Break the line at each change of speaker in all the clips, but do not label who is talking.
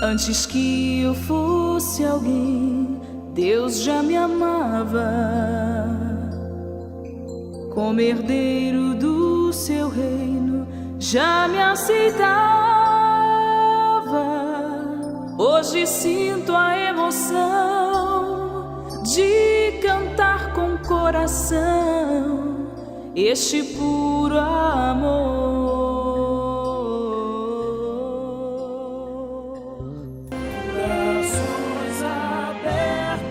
Antes que eu fosse alguém, Deus já me amava. Como herdeiro do seu reino, já me aceitava. Hoje sinto a emoção de cantar com coração este puro amor. Braços abertos.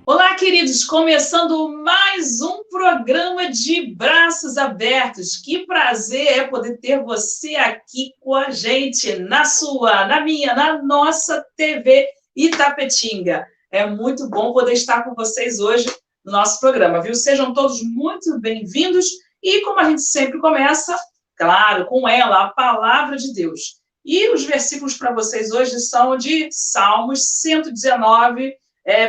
Olá, queridos, começando mais um programa de Braços Abertos. Que prazer é poder ter você aqui com a gente, na sua, na minha, na nossa TV Itapetinga. É muito bom poder estar com vocês hoje no nosso programa, viu? Sejam todos muito bem-vindos e, como a gente sempre começa, claro, com ela, a Palavra de Deus. E os versículos para vocês hoje são de Salmos 119,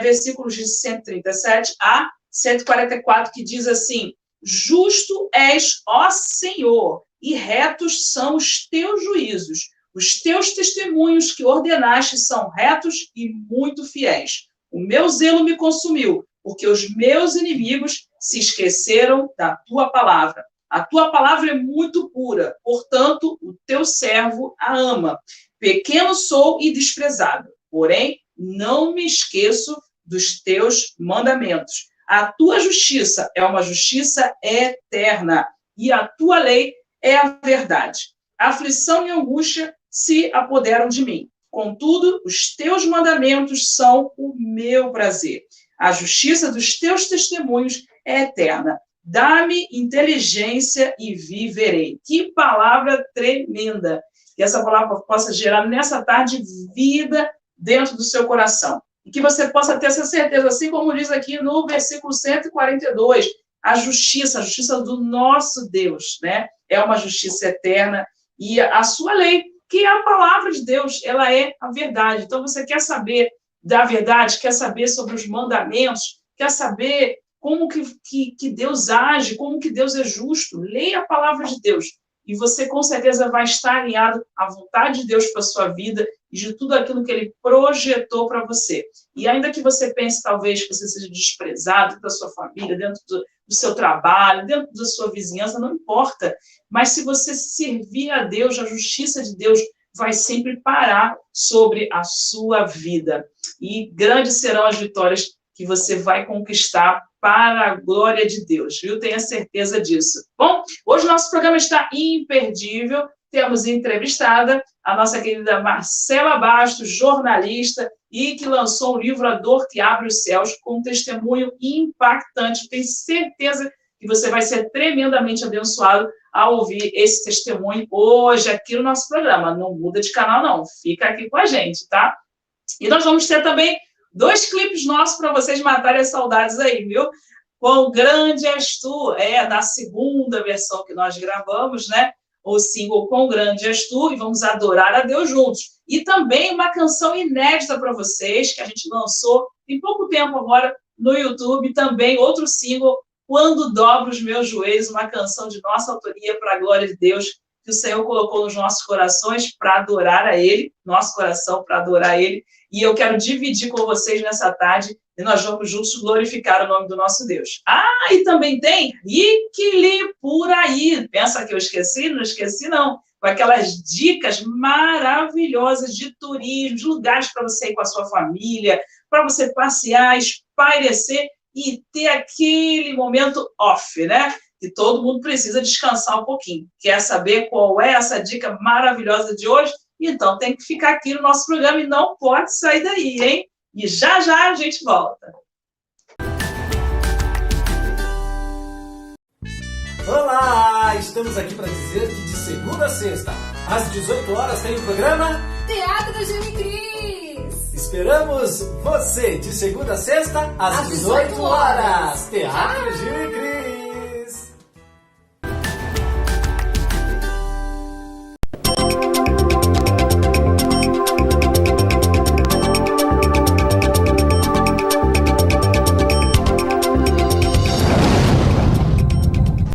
versículos de 137 a 144, que diz assim: Justo és, ó Senhor, e retos são os teus juízos. Os teus testemunhos que ordenaste são retos e muito fiéis. O meu zelo me consumiu, porque os meus inimigos se esqueceram da tua palavra. A tua palavra é muito pura, portanto, o teu servo a ama. Pequeno sou e desprezado, porém, não me esqueço dos teus mandamentos. A tua justiça é uma justiça eterna, e a tua lei é a verdade. A aflição e a angústia se apoderam de mim. Contudo, os teus mandamentos são o meu prazer. A justiça dos teus testemunhos é eterna. Dá-me inteligência e viverei. Que palavra tremenda! Que essa palavra possa gerar nessa tarde vida dentro do seu coração. E que você possa ter essa certeza, assim como diz aqui no versículo 142, a justiça do nosso Deus, né? É uma justiça eterna. E a sua lei, que a palavra de Deus, ela é a verdade. Então, você quer saber da verdade, quer saber sobre os mandamentos, quer saber como que Deus age, como que Deus é justo, leia a palavra de Deus. E você, com certeza, vai estar alinhado à vontade de Deus para a sua vida e de tudo aquilo que Ele projetou para você. E ainda que você pense, talvez, que você seja desprezado dentro da sua família, dentro do seu trabalho, dentro da sua vizinhança, não importa. Mas se você servir a Deus, a justiça de Deus vai sempre parar sobre a sua vida. E grandes serão as vitórias que você vai conquistar para a glória de Deus, viu? Tenha certeza disso. Bom, hoje o nosso programa está imperdível. Temos entrevistada a nossa querida Marcela Bastos, jornalista, e que lançou o livro A Dor que Abre os Céus, com um testemunho impactante. Tenho certeza que você vai ser tremendamente abençoado ao ouvir esse testemunho hoje aqui no nosso programa. Não muda de canal, não. Fica aqui com a gente, tá? E nós vamos ter também 2 clipes nossos para vocês matarem as saudades aí, viu? Quão grande és tu, da segunda versão que nós gravamos, né? O single Quão grande és tu, e vamos adorar a Deus juntos. E também uma canção inédita para vocês, que a gente lançou tem pouco tempo agora no YouTube, também outro single, Quando Dobro os Meus Joelhos, uma canção de nossa autoria para a glória de Deus, que o Senhor colocou nos nossos corações para adorar a Ele, nosso coração para adorar Ele, e eu quero dividir com vocês nessa tarde, e nós vamos juntos glorificar o nome do nosso Deus. Ah, e também tem Riquili por aí. Pensa que eu esqueci? Não esqueci, não. Com aquelas dicas maravilhosas de turismo, de lugares para você ir com a sua família, para você passear, espairecer e ter aquele momento off, né? Que todo mundo precisa descansar um pouquinho. Quer saber qual é essa dica maravilhosa de hoje? Então tem que ficar aqui no nosso programa e não pode sair daí, hein? E já já a gente volta.
Olá! Estamos aqui para dizer que de segunda a sexta, às 18 horas, tem o programa
Teatro da Gil e Cris.
Esperamos você de segunda a sexta, às 18 horas. Teatro Gil e Cris.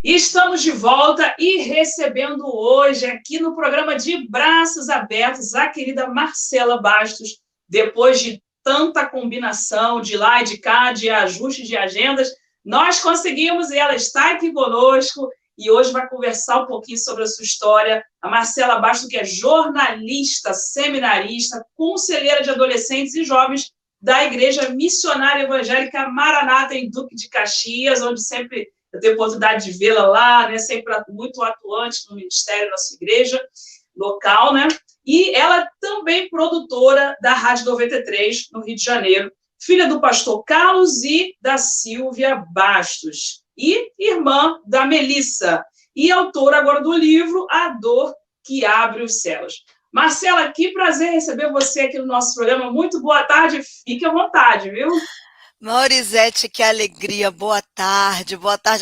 E estamos de volta e recebendo hoje, aqui no programa de Braços Abertos, a querida Marcela Bastos, depois de tanta combinação de lá e de cá, de ajuste de agendas, nós conseguimos e ela está aqui conosco e hoje vai conversar um pouquinho sobre a sua história. A Marcela Bastos, que é jornalista, seminarista, conselheira de adolescentes e jovens da Igreja Missionária Evangélica Maranata, em Duque de Caxias, onde sempre eu tenho a oportunidade de vê-la lá, né, sempre muito atuante no ministério da sua igreja local, né? E ela também produtora da Rádio 93, no Rio de Janeiro, filha do pastor Carlos e da Silvia Bastos, e irmã da Melissa, e autora agora do livro A Dor que Abre os Céus. Marcela, que prazer receber você aqui no nosso programa. Muito boa tarde, fique à vontade, viu?
Maurizete, que alegria, boa tarde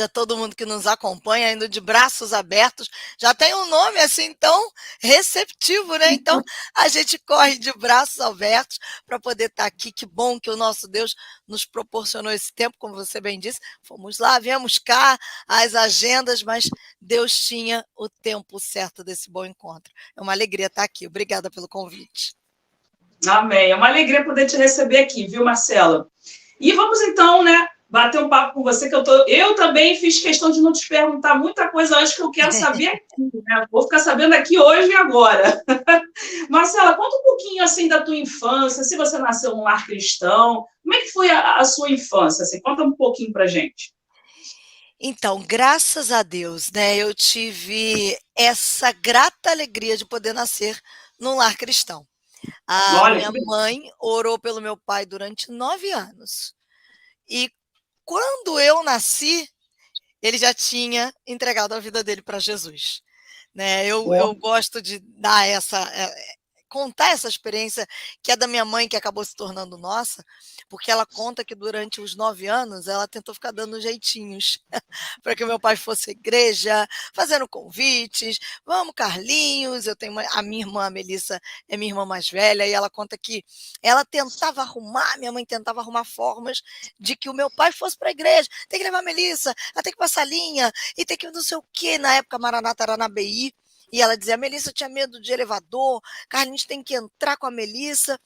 a todo mundo que nos acompanha, indo de braços abertos, já tem um nome assim tão receptivo, né? Então a gente corre de braços abertos para poder estar aqui, que bom que o nosso Deus nos proporcionou esse tempo, como você bem disse, fomos lá, viemos cá, as agendas, mas Deus tinha o tempo certo desse bom encontro. É uma alegria estar aqui, obrigada pelo convite.
Amém, é uma alegria poder te receber aqui, viu, Marcela? E vamos então, né, bater um papo com você, que eu também fiz questão de não te perguntar muita coisa antes que eu quero saber aqui, né? Vou ficar sabendo aqui hoje e agora. Marcela, conta um pouquinho assim da tua infância, se você nasceu num lar cristão, como é que foi a sua infância? Assim, conta um pouquinho pra gente.
Então, graças a Deus, né, eu tive essa grata alegria de poder nascer num lar cristão. A
Olha,
minha mãe orou pelo meu pai durante 9 anos. E quando eu nasci, ele já tinha entregado a vida dele para Jesus. Né? Eu gosto de dar contar essa experiência que é da minha mãe, que acabou se tornando nossa, porque ela conta que durante os 9 anos ela tentou ficar dando jeitinhos para que meu pai fosse à igreja, fazendo convites, vamos Carlinhos, eu tenho a minha irmã, a Melissa, é minha irmã mais velha, e ela conta que ela tentava arrumar, minha mãe tentava arrumar formas de que o meu pai fosse para a igreja, tem que levar a Melissa, ela tem que passar linha, e tem que não sei o quê, na época a Maranata era na BI, e ela dizia, a Melissa tinha medo de elevador, Carlinhos tem que entrar com a Melissa.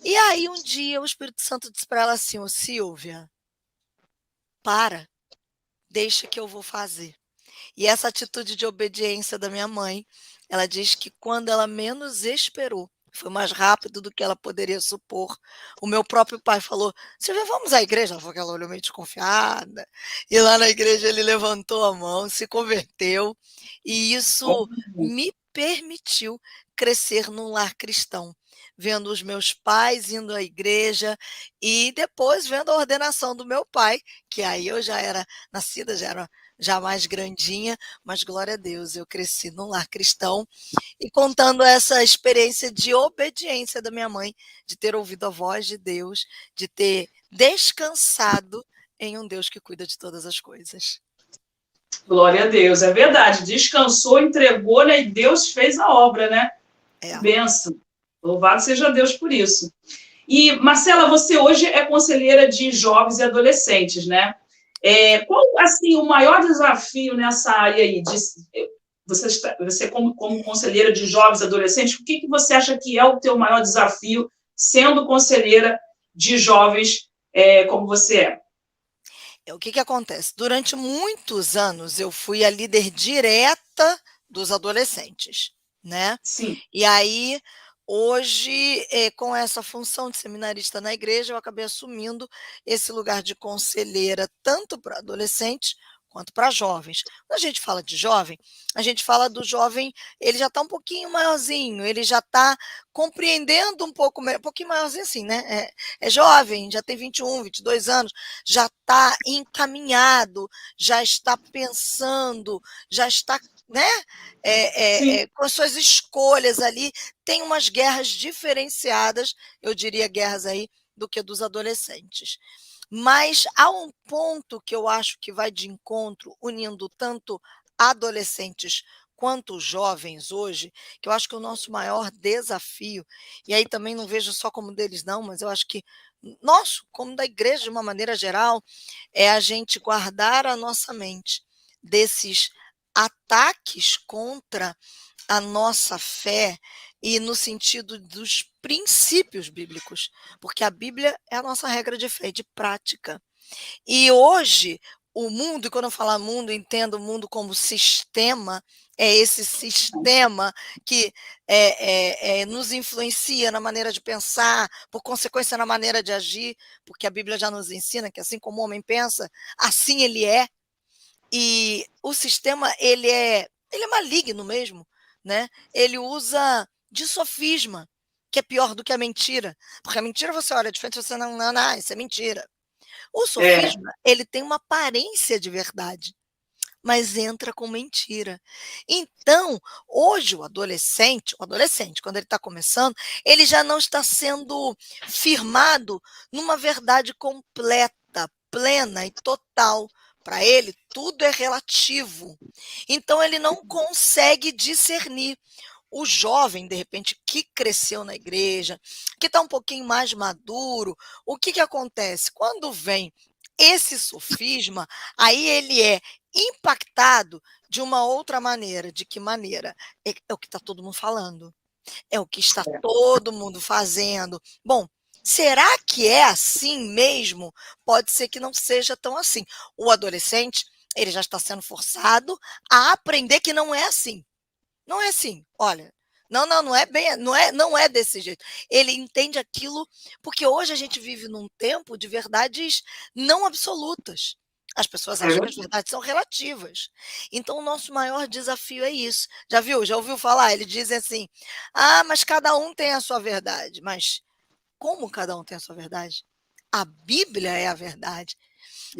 E aí um dia o Espírito Santo disse para ela assim, ô Silvia, deixa que eu vou fazer. E essa atitude de obediência da minha mãe, ela diz que quando ela menos esperou, foi mais rápido do que ela poderia supor. O meu próprio pai falou, Silvia, vamos à igreja? Ela falou que ela olhou meio desconfiada. E lá na igreja ele levantou a mão, se converteu. E isso me permitiu crescer num lar cristão. Vendo os meus pais indo à igreja e depois vendo a ordenação do meu pai, que aí eu já era nascida, já mais grandinha, mas glória a Deus, eu cresci num lar cristão e contando essa experiência de obediência da minha mãe, de ter ouvido a voz de Deus, de ter descansado em um Deus que cuida de todas as coisas.
Glória a Deus, é verdade. Descansou, entregou, né? E Deus fez a obra, né? Bênção. Louvado seja Deus por isso. E, Marcela, você hoje é conselheira de jovens e adolescentes, né? Qual, assim, o maior desafio nessa área aí? Você como conselheira de jovens e adolescentes, o que você acha que é o teu maior desafio sendo conselheira de jovens como você é?
O que acontece? Durante muitos anos, eu fui a líder direta dos adolescentes, né?
Sim.
E aí, hoje, com essa função de seminarista na igreja, eu acabei assumindo esse lugar de conselheira, tanto para adolescentes quanto para jovens. Quando a gente fala de jovem, a gente fala do jovem, ele já está um pouquinho maiorzinho, ele já está compreendendo um pouquinho maiorzinho assim, né? É jovem, já tem 21, 22 anos, já está encaminhado, já está pensando, já está, né? Com as suas escolhas ali, tem umas guerras diferenciadas, eu diria guerras aí, do que dos adolescentes. Mas há um ponto que eu acho que vai de encontro, unindo tanto adolescentes quanto jovens hoje, que eu acho que é o nosso maior desafio, e aí também não vejo só como deles não, mas eu acho que nosso, como da igreja de uma maneira geral, é a gente guardar a nossa mente, desses ataques contra a nossa fé e no sentido dos princípios bíblicos, porque a Bíblia é a nossa regra de fé e de prática. E hoje, o mundo, e quando eu falar mundo, entendo o mundo como sistema, é esse sistema que nos influencia na maneira de pensar, por consequência na maneira de agir, porque a Bíblia já nos ensina que assim como o homem pensa, assim ele é. E o sistema, ele é maligno mesmo, né? Ele usa de sofisma, que é pior do que a mentira. Porque a mentira você olha de frente e você não, isso é mentira. O
É,
sofisma, ele tem uma aparência de verdade, mas entra com mentira. Então, hoje o adolescente, quando ele está começando, ele já não está sendo firmado numa verdade completa, plena e total. Para ele, tudo é relativo. Então, ele não consegue discernir. O jovem, de repente, que cresceu na igreja, que está um pouquinho mais maduro, o que acontece? Quando vem esse sofisma, aí ele é impactado de uma outra maneira. De que maneira? É o que está todo mundo falando. É o que está todo mundo fazendo. Bom, será que é assim mesmo? Pode ser que não seja tão assim. O adolescente, ele já está sendo forçado a aprender que não é assim. Não é assim, olha, não é bem, não é desse jeito. Ele entende aquilo, porque hoje a gente vive num tempo de verdades não absolutas. As pessoas
é
acham que as
verdade.
verdades são relativas. Então, o nosso maior desafio é isso. Já viu? Já ouviu falar? Ele diz assim: ah, mas cada um tem a sua verdade. Mas como cada um tem a sua verdade? A Bíblia é a verdade.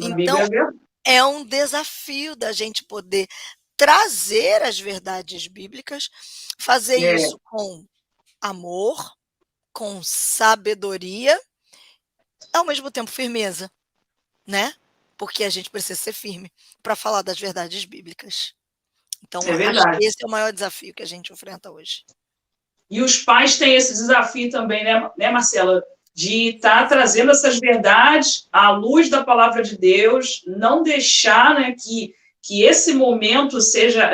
A Bíblia
Então,
é verdade.
é um desafio da gente poder trazer as verdades bíblicas, fazer
É,
isso com amor, com sabedoria, ao mesmo tempo firmeza, né? Porque a gente precisa ser firme para falar das verdades bíblicas. Então,
é
acho
verdade.
que esse é o maior desafio que a gente enfrenta hoje.
E os pais têm esse desafio também, né, Marcela? De estar trazendo essas verdades à luz da palavra de Deus, não deixar, né, que esse momento seja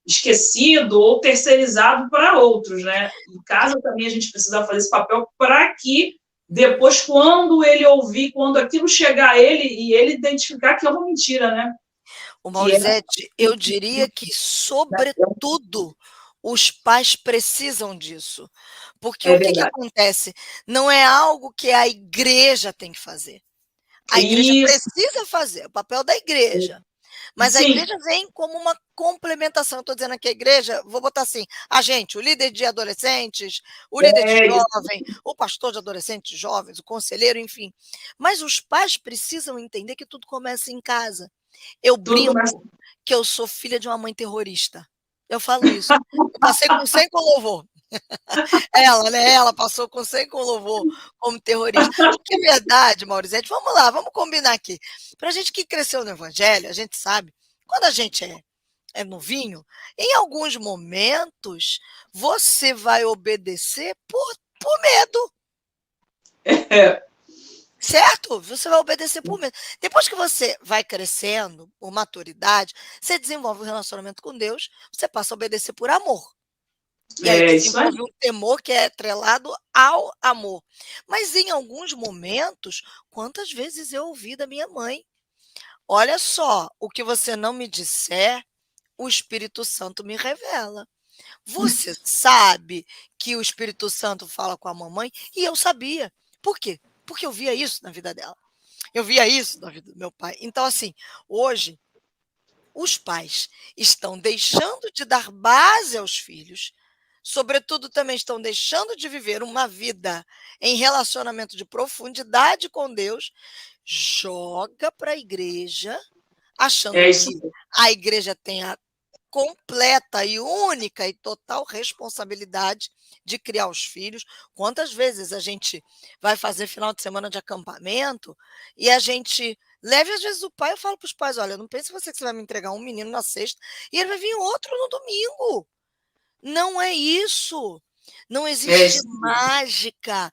esquecido ou terceirizado para outros, né? Em casa também a gente precisa fazer esse papel para que depois, quando ele ouvir, quando aquilo chegar a ele e ele identificar que é uma mentira, né?
O
Que é,
Maurizete, eu diria que, sobretudo, os pais precisam disso. Porque
é
o que
verdade.
acontece? Não é algo que a igreja tem que fazer. A igreja
Isso,
precisa fazer, é o papel da igreja. Mas a
sim,
igreja vem como uma complementação. Estou dizendo aqui a igreja, vou botar assim, a gente, o líder de adolescentes, o líder de
isso.
jovem, o pastor de adolescentes jovens, o conselheiro, enfim. Mas os pais precisam entender que tudo começa em casa. Eu
Tudo começa.
brinco que eu sou filha de uma mãe terrorista. Eu falo isso. Eu passei com 100 com louvor. Ela, né? Ela passou com 100 com louvor como terrorista. Porque é verdade, Maurizete, vamos lá, vamos combinar aqui. Para a gente que cresceu no Evangelho, a gente sabe, quando a gente é novinho, em alguns momentos você vai obedecer por medo.
É,
Certo? Você vai obedecer por medo. Depois que você vai crescendo, por maturidade, você desenvolve um relacionamento com Deus, você passa a obedecer por amor. E aí
é isso aí.
desenvolve um temor que é atrelado ao amor. Mas em alguns momentos, quantas vezes eu ouvi da minha mãe: olha só, o que você não me disser, o Espírito Santo me revela. Você sabe que o Espírito Santo fala com a mamãe? E eu sabia. Por quê? Porque eu via isso na vida dela. Eu via isso na vida do meu pai. Então, assim, hoje, os pais estão deixando de dar base aos filhos, sobretudo também estão deixando de viver uma vida em relacionamento de profundidade com Deus, joga para a igreja, achando
É isso.
que a igreja tem a completa e única e total responsabilidade de criar os filhos. Quantas vezes a gente vai fazer final de semana de acampamento e a gente leve, às vezes, o pai, eu falo para os pais: olha, não pense você que você vai me entregar um menino na sexta e ele vai vir outro no domingo. Não é isso. Não
É
existe
isso.
mágica.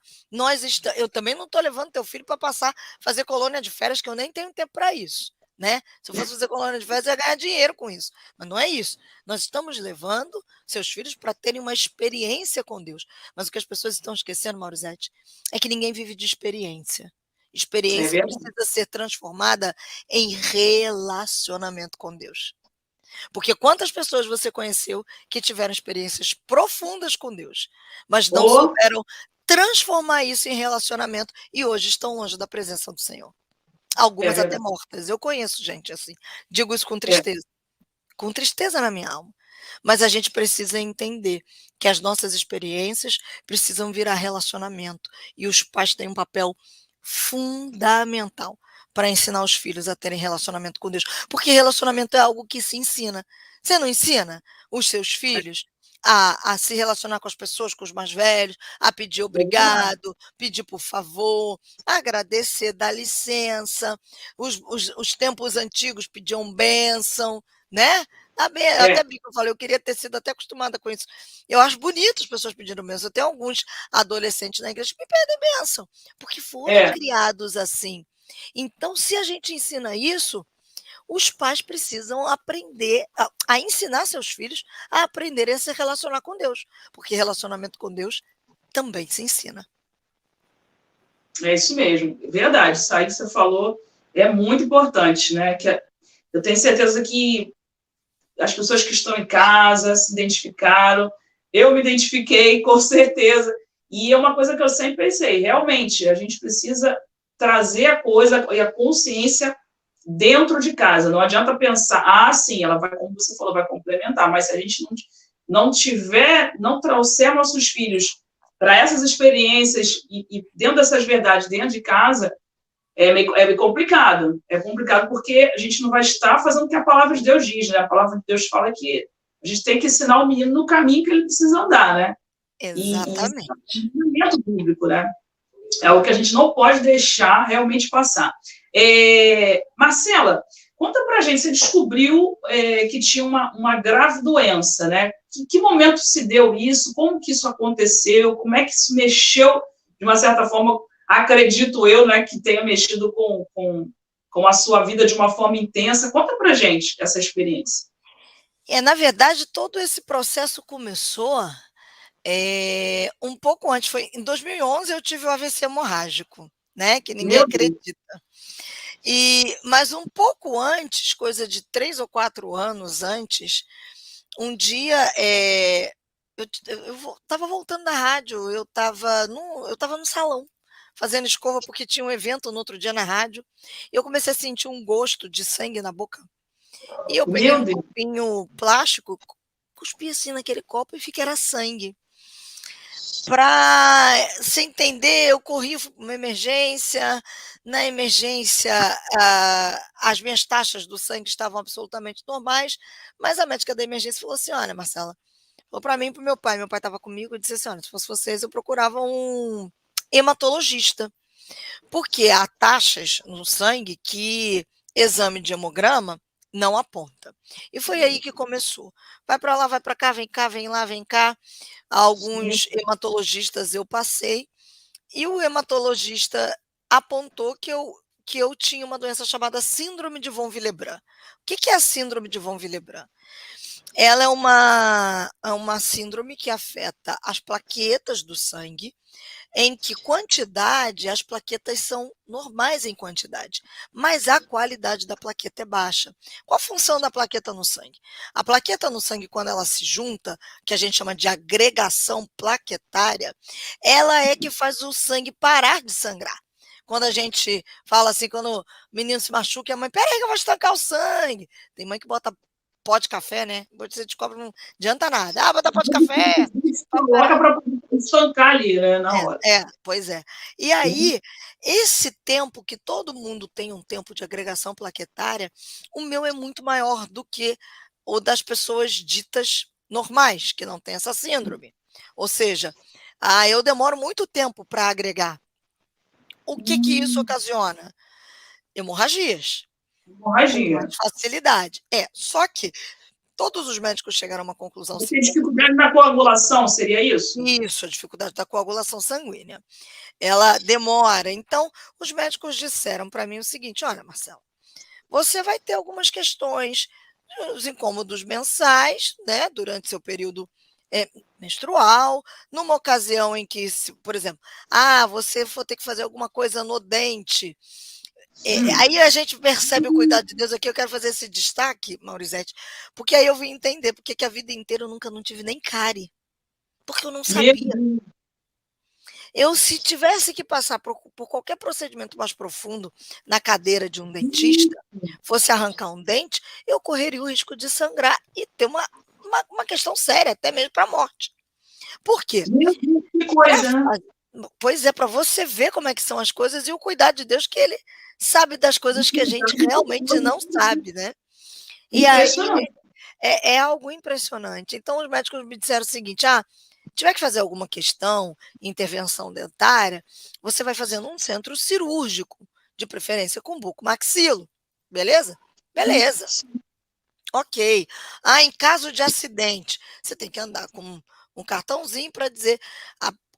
Eu também não estou levando teu filho para fazer colônia de férias, que eu nem tenho tempo para isso. né? Se eu fosse fazer colônia de férias, eu ia ganhar dinheiro com isso. Mas não é isso. Nós estamos levando seus filhos para terem uma experiência com Deus. Mas o que as pessoas estão esquecendo, Maurizete, é que ninguém vive de experiência.
É
Experiência
verdade.
precisa ser transformada em relacionamento com Deus. Porque quantas pessoas você conheceu que tiveram experiências profundas com Deus, mas não
Ô,
souberam transformar isso em relacionamento e hoje estão longe da presença do Senhor?
é
Algumas até
verdade.
mortas. Eu conheço gente assim. Digo isso
É,
com tristeza na minha alma. Mas a gente precisa entender que as nossas experiências precisam virar relacionamento. E os pais têm um papel fundamental para ensinar os filhos a terem relacionamento com Deus. Porque relacionamento é algo que se ensina. Você não ensina os seus filhos a se relacionar com as pessoas, com os mais velhos, a pedir
é verdade.
obrigado, pedir por favor, agradecer, dar licença. Os tempos antigos pediam bênção, né?
É,
Até brinco, eu falei, eu queria ter sido até acostumada com isso. Eu acho bonito as pessoas pedindo bênção. Eu tenho alguns adolescentes na igreja que me pedem bênção, porque foram
é.
criados assim. Então, se a gente ensina isso, os pais precisam aprender a ensinar seus filhos a aprenderem a se relacionar com Deus, porque relacionamento com Deus também se ensina.
É isso mesmo, verdade. Isso aí que você falou é muito importante, né? Eu tenho certeza que as pessoas que estão em casa se identificaram, eu me identifiquei com certeza, e é uma coisa que eu sempre pensei, realmente, a gente precisa trazer a coisa e a consciência dentro de casa, não adianta pensar, sim, ela vai, como você falou, vai complementar, mas se a gente não trouxer nossos filhos para essas experiências e dentro dessas verdades, dentro de casa, meio complicado. É complicado porque a gente não vai estar fazendo o que a palavra de Deus diz, né? A palavra de Deus fala que a gente tem que ensinar o menino no caminho que ele precisa andar, né? E isso é um
Exatamente.
ensinamento bíblico, né? É o que a gente não pode deixar realmente passar. Marcela, conta pra gente, você descobriu que tinha uma grave doença, né? Que momento se deu isso? Como que isso aconteceu? Como é que isso mexeu, de uma certa forma, acredito eu, né, que tenha mexido com a sua vida de uma forma intensa? Conta pra gente essa experiência.
Na verdade, todo esse processo começou um pouco antes. Foi em 2011 eu tive o AVC hemorrágico, né? Que ninguém
Meu Deus.
acredita. Mas um pouco antes, coisa de 3 ou 4 anos antes, um dia eu estava voltando da rádio, eu estava no salão, fazendo escova, porque tinha um evento no outro dia na rádio, e eu comecei a sentir um gosto de sangue na boca. E eu peguei
Meu
um
Deus.
copinho plástico, cuspi assim naquele copo e vi que era sangue. Para se entender, eu corri uma emergência. Na emergência, as minhas taxas do sangue estavam absolutamente normais, mas a médica da emergência falou assim: olha, Marcela, falou para mim e para o meu pai estava comigo, e disse assim: olha, se fosse vocês, eu procurava um hematologista, porque há taxas no sangue que exame de hemograma não aponta. E foi aí que começou. Vai para lá, vai para cá, vem cá, vem lá, vem cá. Alguns hematologistas eu passei, e o hematologista apontou que eu tinha uma doença chamada síndrome de von Willebrand. O que é a síndrome de von Willebrand? Ela é uma síndrome que afeta as plaquetas do sangue, em que quantidade, as plaquetas são normais em quantidade, mas a qualidade da plaqueta é baixa. Qual a função da plaqueta no sangue? A plaqueta no sangue, quando ela se junta, que a gente chama de agregação plaquetária, ela é que faz o sangue parar de sangrar. Quando a gente fala assim, quando o menino se machuca, a mãe, peraí que eu vou estancar o sangue. Tem mãe que bota pó de café, né? Você descobre, não adianta nada. Bota pó de café.
Coloca para estancar ali, né, na hora.
Pois é. E aí, esse tempo que todo mundo tem um tempo de agregação plaquetária, o meu é muito maior do que o das pessoas ditas normais, que não têm essa síndrome. Ou seja, eu demoro muito tempo para agregar. O que isso ocasiona? Hemorragias. Com
Hemorragia.
mais facilidade. Só que todos os médicos chegaram a uma conclusão
Tem
seguinte.
dificuldade na coagulação, seria isso?
Isso, a dificuldade da coagulação sanguínea. Ela demora. Então, os médicos disseram para mim o seguinte: olha, Marcelo, você vai ter algumas questões, os incômodos mensais, né, durante seu período menstrual, numa ocasião em que, por exemplo, você for ter que fazer alguma coisa no dente. Aí a gente percebe o cuidado de Deus aqui. Eu quero fazer esse destaque, Maurizete, porque aí eu vim entender porque que a vida inteira eu nunca não tive nem cárie, porque eu não sabia. Se tivesse que passar por qualquer procedimento mais profundo na cadeira de um dentista, fosse arrancar um dente, eu correria o risco de sangrar e ter uma questão séria, até mesmo para a morte. Por quê?
Que coisa, né?
Pois é, para você ver como é que são as coisas e o cuidado de Deus, que ele sabe das coisas que a gente realmente não sabe, né? E aí é algo impressionante. Então, os médicos me disseram o seguinte: tiver que fazer alguma questão, intervenção dentária, você vai fazer num centro cirúrgico, de preferência com bucomaxilo. Beleza? Beleza. Ok. Em caso de acidente, você tem que andar com um cartãozinho para dizer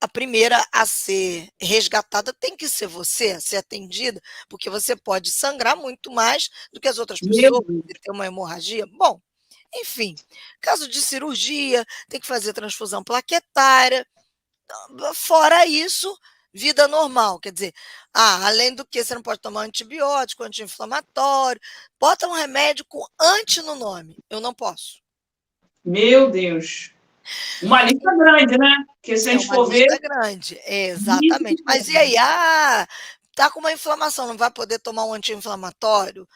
a primeira a ser resgatada tem que ser você, a ser atendida, porque você pode sangrar muito mais do que as outras pessoas, ter uma hemorragia. Bom, enfim, caso de cirurgia, tem que fazer transfusão plaquetária. Fora isso, vida normal. Quer dizer, além do que você não pode tomar antibiótico, anti-inflamatório, bota um remédio com anti no nome. Eu não posso.
Meu Deus. Uma lista grande, né? Porque se a gente for ver.
Uma lista grande, exatamente. Mas e aí? Tá com uma inflamação, não vai poder tomar um anti-inflamatório?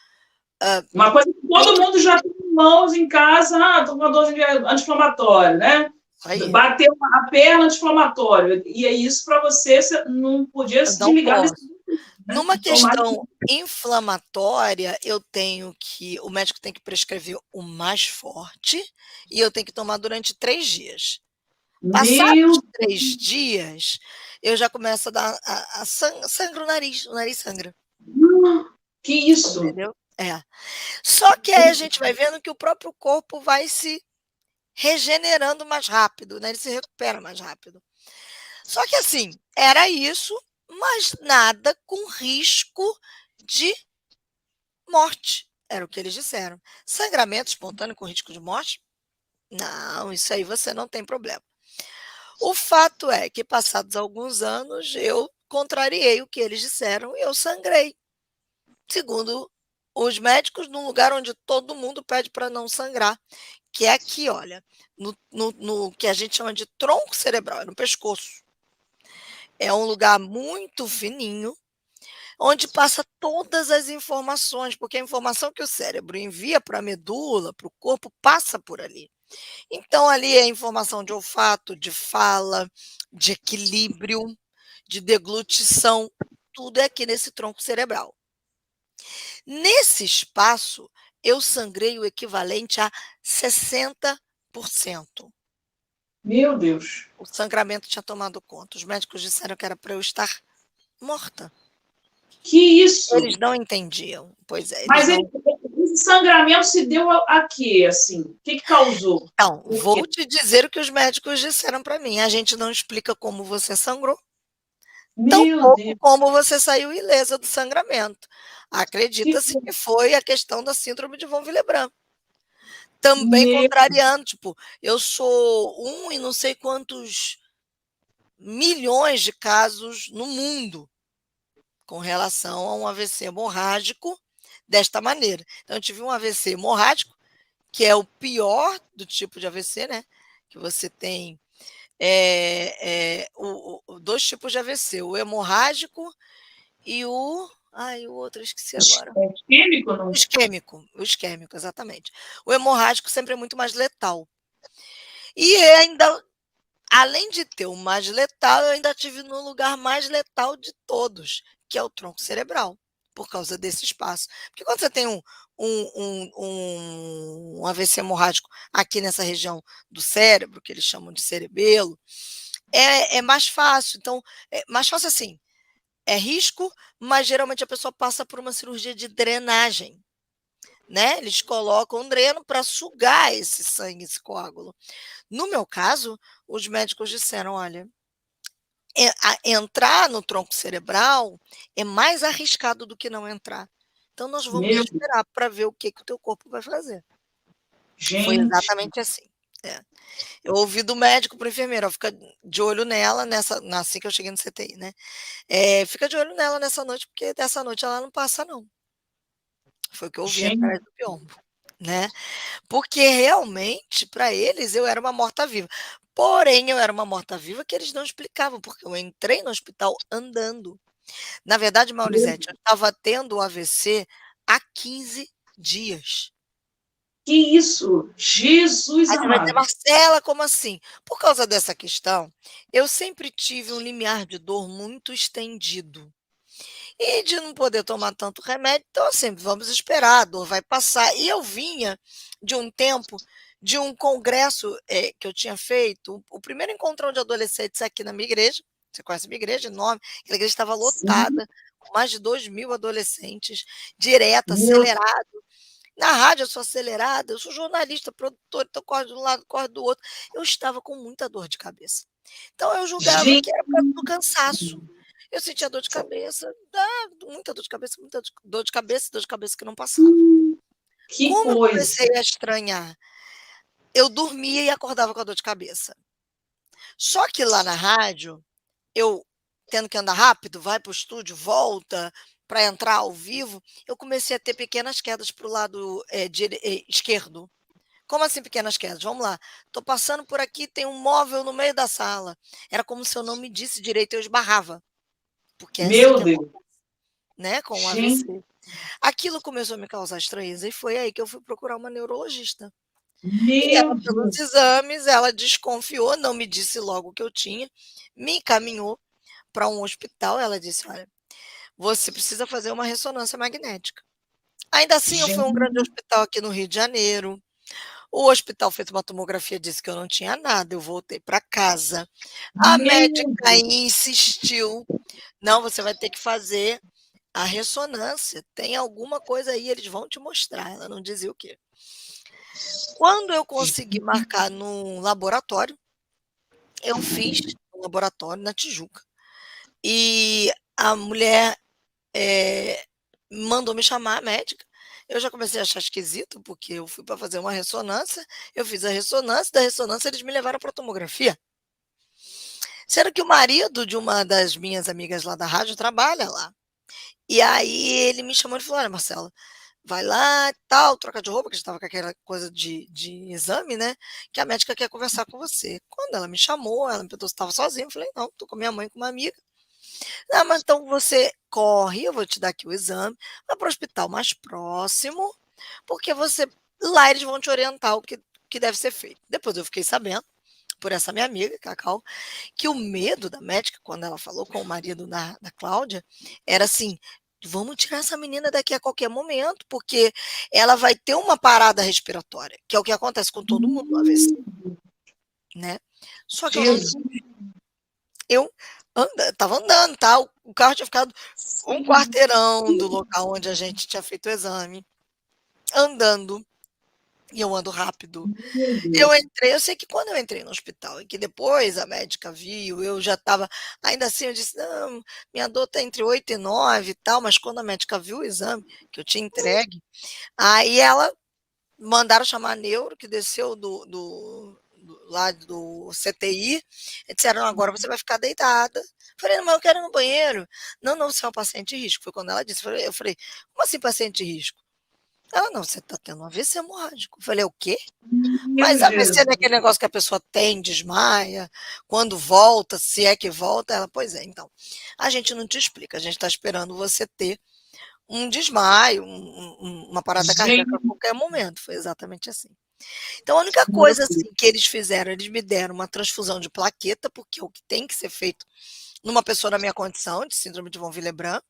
Uma coisa que todo mundo já tem em mãos em casa, estou com uma dose de anti-inflamatório, né?
Aí.
Bateu a perna anti-inflamatório. E é isso para você não podia se desligar desse.
Numa questão inflamatória, o médico tem que prescrever o mais forte e eu tenho que tomar durante 3 dias. Passados 3 dias, eu já começo a dar sangra o nariz sangra.
Que isso?
Entendeu? Só que aí a gente vai vendo que o próprio corpo vai se regenerando mais rápido, né? Ele se recupera mais rápido. Só que assim, era isso, mas nada com risco de morte. Era o que eles disseram. Sangramento espontâneo com risco de morte? Não, isso aí você não tem problema. O fato é que, passados alguns anos, eu contrariei o que eles disseram e eu sangrei. Segundo os médicos, num lugar onde todo mundo pede para não sangrar, que é aqui, olha, no que a gente chama de tronco cerebral, é no pescoço. É um lugar muito fininho, onde passa todas as informações, porque a informação que o cérebro envia para a medula, para o corpo, passa por ali. Então, ali é informação de olfato, de fala, de equilíbrio, de deglutição, tudo é aqui nesse tronco cerebral. Nesse espaço, eu sangrei o equivalente a 60%.
Meu Deus.
O sangramento tinha tomado conta. Os médicos disseram que era para eu estar morta.
Que isso?
Eles não entendiam. Pois é.
Mas esse sangramento se deu a quê, assim? O que causou?
Então, vou te dizer o que os médicos disseram para mim. A gente não explica como você sangrou, tampouco como você saiu ilesa do sangramento. Acredita-se que foi a questão da síndrome de von Willebrand. Também contrariando, eu sou um e não sei quantos milhões de casos no mundo com relação a um AVC hemorrágico desta maneira. Então, eu tive um AVC hemorrágico, que é o pior do tipo de AVC, né? Que você tem 2 tipos de AVC, o hemorrágico e o outro, esqueci agora.
Isquêmico, não?
O isquêmico, exatamente. O hemorrágico sempre é muito mais letal. E ainda, além de ter o mais letal, eu ainda tive no lugar mais letal de todos, que é o tronco cerebral, por causa desse espaço. Porque quando você tem um AVC hemorrágico aqui nessa região do cérebro, que eles chamam de cerebelo, é mais fácil. Então, é mais fácil assim, é risco, mas geralmente a pessoa passa por uma cirurgia de drenagem, né? Eles colocam um dreno para sugar esse sangue, esse coágulo. No meu caso, os médicos disseram, olha, entrar no tronco cerebral é mais arriscado do que não entrar. Então nós vamos
Meu
esperar para ver o que o teu corpo vai fazer. Foi
gente,
exatamente assim. É. Eu ouvi do médico para o enfermeiro, ó, fica de olho nela assim que eu cheguei no CTI, né? Fica de olho nela nessa noite, porque dessa noite ela não passa, não. Foi o que eu ouvi
gente,
atrás do biombo, né? Porque realmente, para eles, eu era uma morta-viva. Porém, eu era uma morta-viva que eles não explicavam, porque eu entrei no hospital andando. Na verdade, Maurizete, eu estava tendo o AVC há 15 dias.
que isso? Jesus
Aí você vai dizer:
amado.
"Marcela, como assim?". Por causa dessa questão, eu sempre tive um limiar de dor muito estendido. E de não poder tomar tanto remédio, então assim, vamos esperar, a dor vai passar. E eu vinha de um tempo, de um congresso, que eu tinha feito, o primeiro encontrão de adolescentes aqui na minha igreja, você conhece a minha igreja, enorme, aquela igreja estava
Sim,
lotada, com mais de 2.000 adolescentes, direto,
meu,
acelerado. Na rádio eu sou acelerada, eu sou jornalista, produtora, então corre de um lado, corre do outro. Eu estava com muita dor de cabeça. Então eu julgava
gente,
que era por causa do cansaço. Eu sentia dor de cabeça, muita dor de cabeça, muita dor de cabeça que não passava.
que
Como eu
coisa.
comecei a estranhar? Eu dormia e acordava com a dor de cabeça. Só que lá na rádio, eu tendo que andar rápido, vai para o estúdio, volta para entrar ao vivo, eu comecei a ter pequenas quedas para o lado, esquerdo. Como assim pequenas quedas? Vamos lá. Estou passando por aqui, tem um móvel no meio da sala. Era como se eu não me disse direito, eu esbarrava, porque é assim
Meu
que
Deus.
acontece, né, com o
Gente,
AVC. Aquilo começou a me causar estranheza e foi aí que eu fui procurar uma neurologista. E ela,
meu
pelos
Deus.
exames, ela desconfiou, não me disse logo o que eu tinha, me encaminhou para um hospital. Ela disse: "Olha, você precisa fazer uma ressonância magnética". Ainda assim, eu fui a um grande
Gente,
hospital aqui no Rio de Janeiro. O hospital fez uma tomografia, disse que eu não tinha nada, eu voltei para casa. A
meu
médica
Deus.
insistiu: "Não, você vai ter que fazer a ressonância, tem alguma coisa aí, eles vão te mostrar", ela não dizia o quê. Quando eu consegui marcar num laboratório, eu fiz no laboratório na Tijuca, e a mulher, eh, mandou me chamar, a médica. Eu já comecei a achar esquisito, porque eu fui para fazer uma ressonância, eu fiz a ressonância, da ressonância eles me levaram para tomografia. Sendo que o marido de uma das minhas amigas lá da rádio trabalha lá. E aí ele me chamou e falou: "Olha, Marcela, vai lá, tal, troca de roupa", que a gente estava com aquela coisa de exame, né, "que a médica quer conversar com você". Quando ela me chamou, ela me perguntou se estava sozinha, eu falei: "Não, estou com minha mãe e com uma amiga". "Ah, mas então você corre, eu vou te dar aqui o exame, vai para o hospital mais próximo, porque você lá eles vão te orientar o que deve ser feito". Depois eu fiquei sabendo, por essa minha amiga, Cacau, que o medo da médica, quando ela falou com o marido da Cláudia, era assim: "Vamos tirar essa menina daqui a qualquer momento, porque ela vai ter uma parada respiratória", que é o que acontece com todo mundo no AVC, né. Só que eu não
Jesus.
tive. Eu estava andando, tá, o carro tinha ficado um quarteirão do local onde a gente tinha feito o exame, andando, e eu ando rápido.
Meu
Eu
Deus.
entrei, eu sei que quando eu entrei no hospital e que depois a médica viu, eu já estava, ainda assim eu disse: "Não, minha dor está entre 8 e 9 e tal", mas quando a médica viu o exame que eu tinha entregue, aí ela mandaram chamar a neuro, que desceu lá do CTI, e disseram: "Agora você vai ficar deitada". Falei: "Não, mas eu quero ir no banheiro". "Não, não, você é uma paciente de risco", foi quando ela disse. Eu falei: "Como assim paciente de risco?". Ela: "Não, você está tendo um AVC hemorrágico". Eu falei: "O quê?".
Meu
Mas AVC
Jesus.
não é aquele negócio que a pessoa tem, desmaia, quando volta, se é que volta, ela: "Pois é, então, a gente não te explica, a gente está esperando você ter um desmaio, uma parada cardíaca a
Gente,
qualquer momento", foi exatamente assim. Então a única
meu
coisa,
Deus.
assim, que eles fizeram, eles me deram uma transfusão de plaqueta, porque é o que tem que ser feito numa pessoa na minha condição, de síndrome de von Willebrand,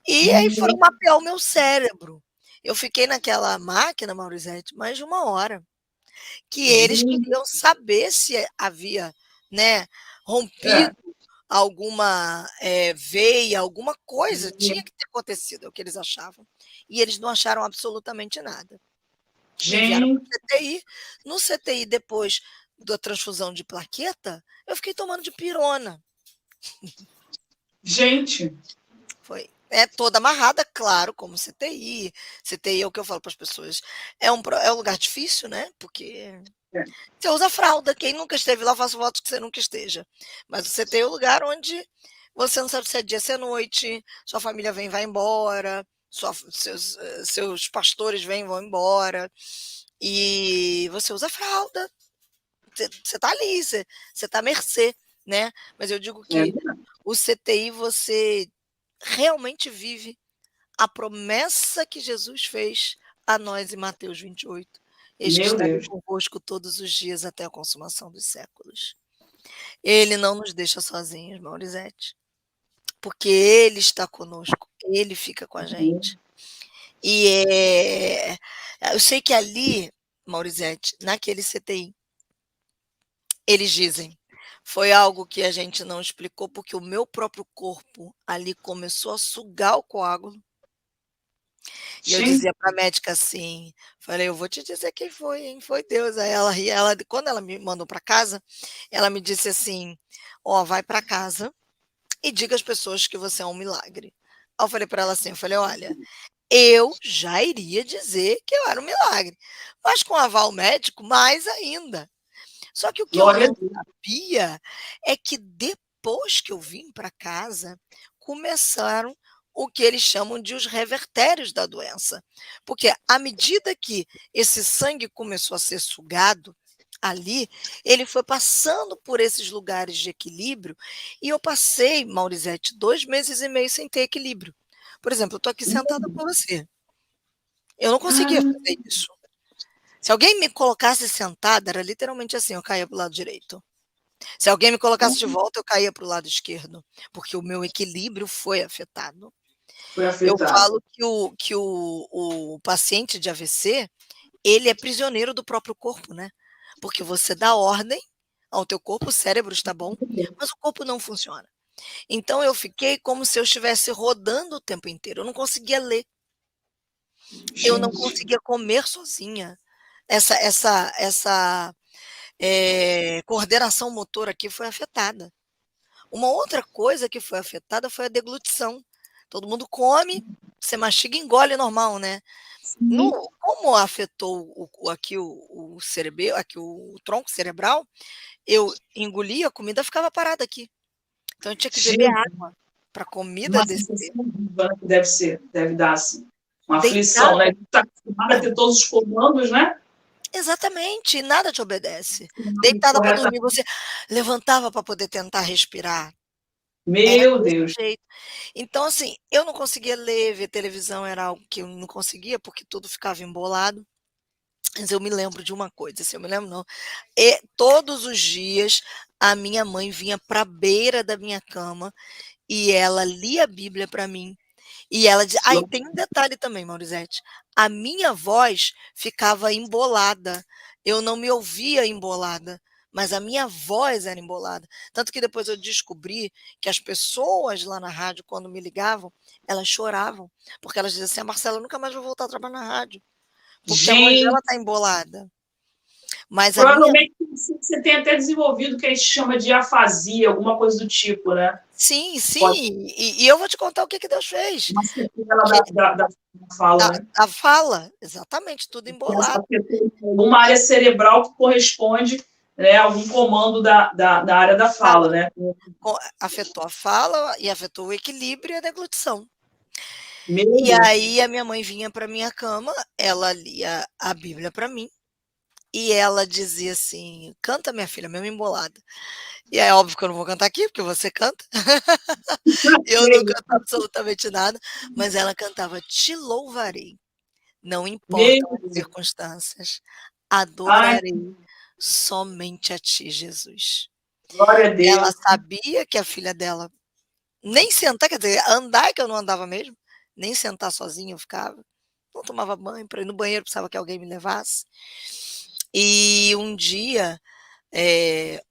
e aí foram mapear o meu cérebro. Eu fiquei naquela máquina, Maurizete, mais de 1 hora. Que eles
Gente,
queriam saber se havia, né,
é,
rompido alguma, veia, alguma coisa, tinha que ter acontecido, é o que eles achavam. E eles não acharam absolutamente nada. Me enviaram para o
gente,
CTI, no CTI, depois da transfusão de plaqueta, eu fiquei tomando dipirona.
gente.
Foi. é toda amarrada, claro, como CTI. CTI é o que eu falo para as pessoas. É um lugar difícil, né? Porque
É.
você usa fralda. Quem nunca esteve lá, faço votos que você nunca esteja. Mas o CTI é o lugar onde você não sabe se é dia, se é noite, sua família vem e vai embora, seus pastores vêm e vão embora. E você usa fralda. Você tá ali, você tá à mercê, né? Mas eu digo
É
que
verdade.
o CTI você realmente vive a promessa que Jesus fez a nós em Mateus 28. Eis que
Meu
estarei
Deus.
convosco todos os dias até a consumação dos séculos. Ele não nos deixa sozinhos, Maurizete, porque ele está conosco, ele fica com a gente. E eu sei que ali, Maurizete, naquele CTI, eles dizem, foi algo que a gente não explicou, porque o meu próprio corpo ali começou a sugar o coágulo. E eu
Gente,
dizia para a médica assim, falei: "Eu vou te dizer quem foi, hein, foi Deus". Aí ela ria, quando ela me mandou para casa, ela me disse assim: "Ó, vai para casa e diga às pessoas que você é um milagre". Aí eu falei para ela assim, eu falei: "Olha, eu já iria dizer que eu era um milagre, mas com aval médico, mais ainda". Só que o que eu
glória a
não
Deus.
sabia é que depois que eu vim para casa, começaram o que eles chamam de os revertérios da doença. Porque à medida que esse sangue começou a ser sugado ali, ele foi passando por esses lugares de equilíbrio e eu passei, Maurizete, 2 meses e meio sem ter equilíbrio. Por exemplo, eu estou aqui sentada com você. Eu não conseguia
Ah,
fazer isso. Se alguém me colocasse sentada, era literalmente assim, eu caía para o lado direito. Se alguém me colocasse de volta, eu caía para o lado esquerdo, porque o meu equilíbrio foi afetado.
foi
Eu
afetado.
falo que o paciente de AVC, ele é prisioneiro do próprio corpo, né, porque você dá ordem ao teu corpo, o cérebro está bom, mas o corpo não funciona. Então eu fiquei como se eu estivesse rodando o tempo inteiro, eu não conseguia ler, eu não
Gente,
conseguia comer sozinha. Essa coordenação motora aqui foi afetada. Uma outra coisa que foi afetada foi a deglutição. Todo mundo come, você mastiga e engole normal, né. No
sim.
Como afetou o cerebelo aqui o tronco cerebral, eu engolia, a comida ficava parada aqui. Então eu tinha que beber
Gente,
água para a comida
uma
descer.
sensação horrível, né, que deve ser, deve dar, assim, uma aflição,
Deitada
né? Está acostumada a ter todos os comandos, né?
exatamente, e nada te obedece. Deitada para dormir,
Corretamente.
você levantava para poder tentar respirar. Era
Meu
desse
Deus.
jeito. Então, assim, eu não conseguia ler, ver televisão era algo que eu não conseguia, porque tudo ficava embolado. Mas eu me lembro de uma coisa, assim, eu me lembro não, todos os dias a minha mãe vinha para a beira da minha cama e ela lia a Bíblia para mim, e ela dizia e tem um detalhe também, Maurizete, a minha voz ficava embolada, eu não me ouvia embolada, mas a minha voz era embolada. Tanto que depois eu descobri que as pessoas lá na rádio, quando me ligavam, elas choravam, porque elas diziam assim: "A Marcela, eu nunca mais vou voltar a trabalhar na rádio, porque a voz dela
Gente,
está embolada". Mas a minha
provavelmente você tem até desenvolvido o que a gente chama de afasia, alguma coisa do tipo, né?
sim,
Pode
sim, e eu vou te contar o que que Deus fez,
uma sequela
porque
da fala,
a
né?
a fala, exatamente, tudo
Essa
embolado.
uma área cerebral que corresponde, né, a algum comando da área da fala,
Fala.
né?
Afetou a fala e afetou o equilíbrio e a deglutição.
Meu
E
Deus.
aí a minha mãe vinha para minha cama, ela lia a Bíblia para mim, e ela dizia assim: "Canta minha filha", mesmo embolada. E é óbvio que eu não vou cantar aqui, porque você canta, eu não canto absolutamente nada, mas ela cantava: "Te louvarei, não importam
Meu
as
Deus.
circunstâncias,
Ai,
adorarei somente a ti, Jesus".
glória a
Ela
Deus.
sabia que a filha dela nem sentar, quer dizer, andar que eu não andava mesmo, nem sentar sozinha eu ficava, não tomava banho, para ir no banheiro precisava que alguém me levasse. E um dia,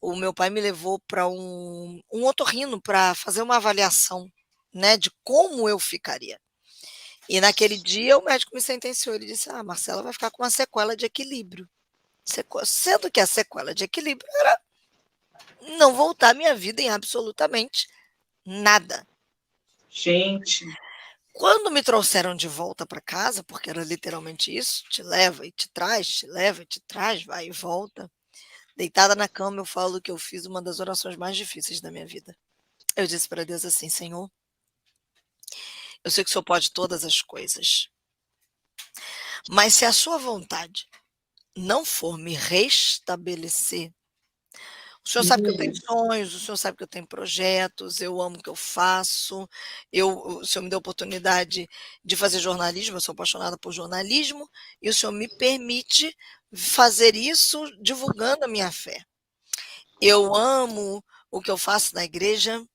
o meu pai me levou para um otorrino para fazer uma avaliação, né, de como eu ficaria. E naquele dia o médico me sentenciou, ele disse: "Ah, Marcela vai ficar com uma sequela de equilíbrio", sendo que a sequela de equilíbrio era não voltar a minha vida em absolutamente nada.
Gente.
Quando me trouxeram de volta para casa, porque era literalmente isso, te leva e te traz, te leva e te traz, vai e volta. Deitada na cama, eu falo que eu fiz uma das orações mais difíceis da minha vida. Eu disse para Deus assim: Senhor, eu sei que o Senhor pode todas as coisas, mas se a sua vontade não for me restabelecer, o senhor sabe que eu tenho sonhos, o senhor sabe que eu tenho projetos, eu amo o que eu faço, o senhor me deu a oportunidade de fazer jornalismo, eu sou apaixonada por jornalismo, e o senhor me permite fazer isso divulgando a minha fé. Eu amo o que eu faço na igreja,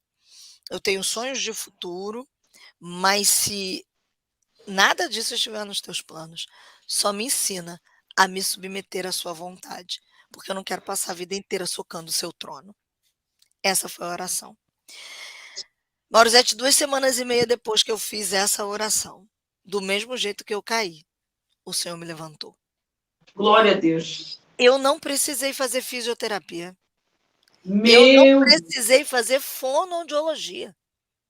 eu tenho sonhos de futuro, mas se nada disso estiver nos teus planos, só me ensina a me submeter à sua vontade, porque eu não quero passar a vida inteira socando o seu trono. Essa foi a oração. Maurizete, 2 semanas e meia depois que eu fiz essa oração, do mesmo jeito que eu caí, o Senhor me levantou.
Glória a Deus.
Eu não precisei fazer fisioterapia. Eu não
Meu,
precisei fazer fonoaudiologia.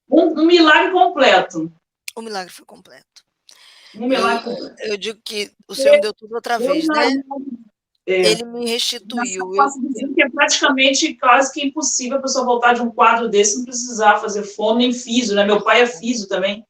um milagre completo.
O milagre foi completo.
Um milagre completo.
Eu digo que o Senhor me deu tudo outra vez, né? Ele me
Eu
restituiu.
posso dizer que é praticamente quase que impossível a pessoa voltar de um quadro desse não precisar fazer fono nem físio, né? Meu pai é físio também.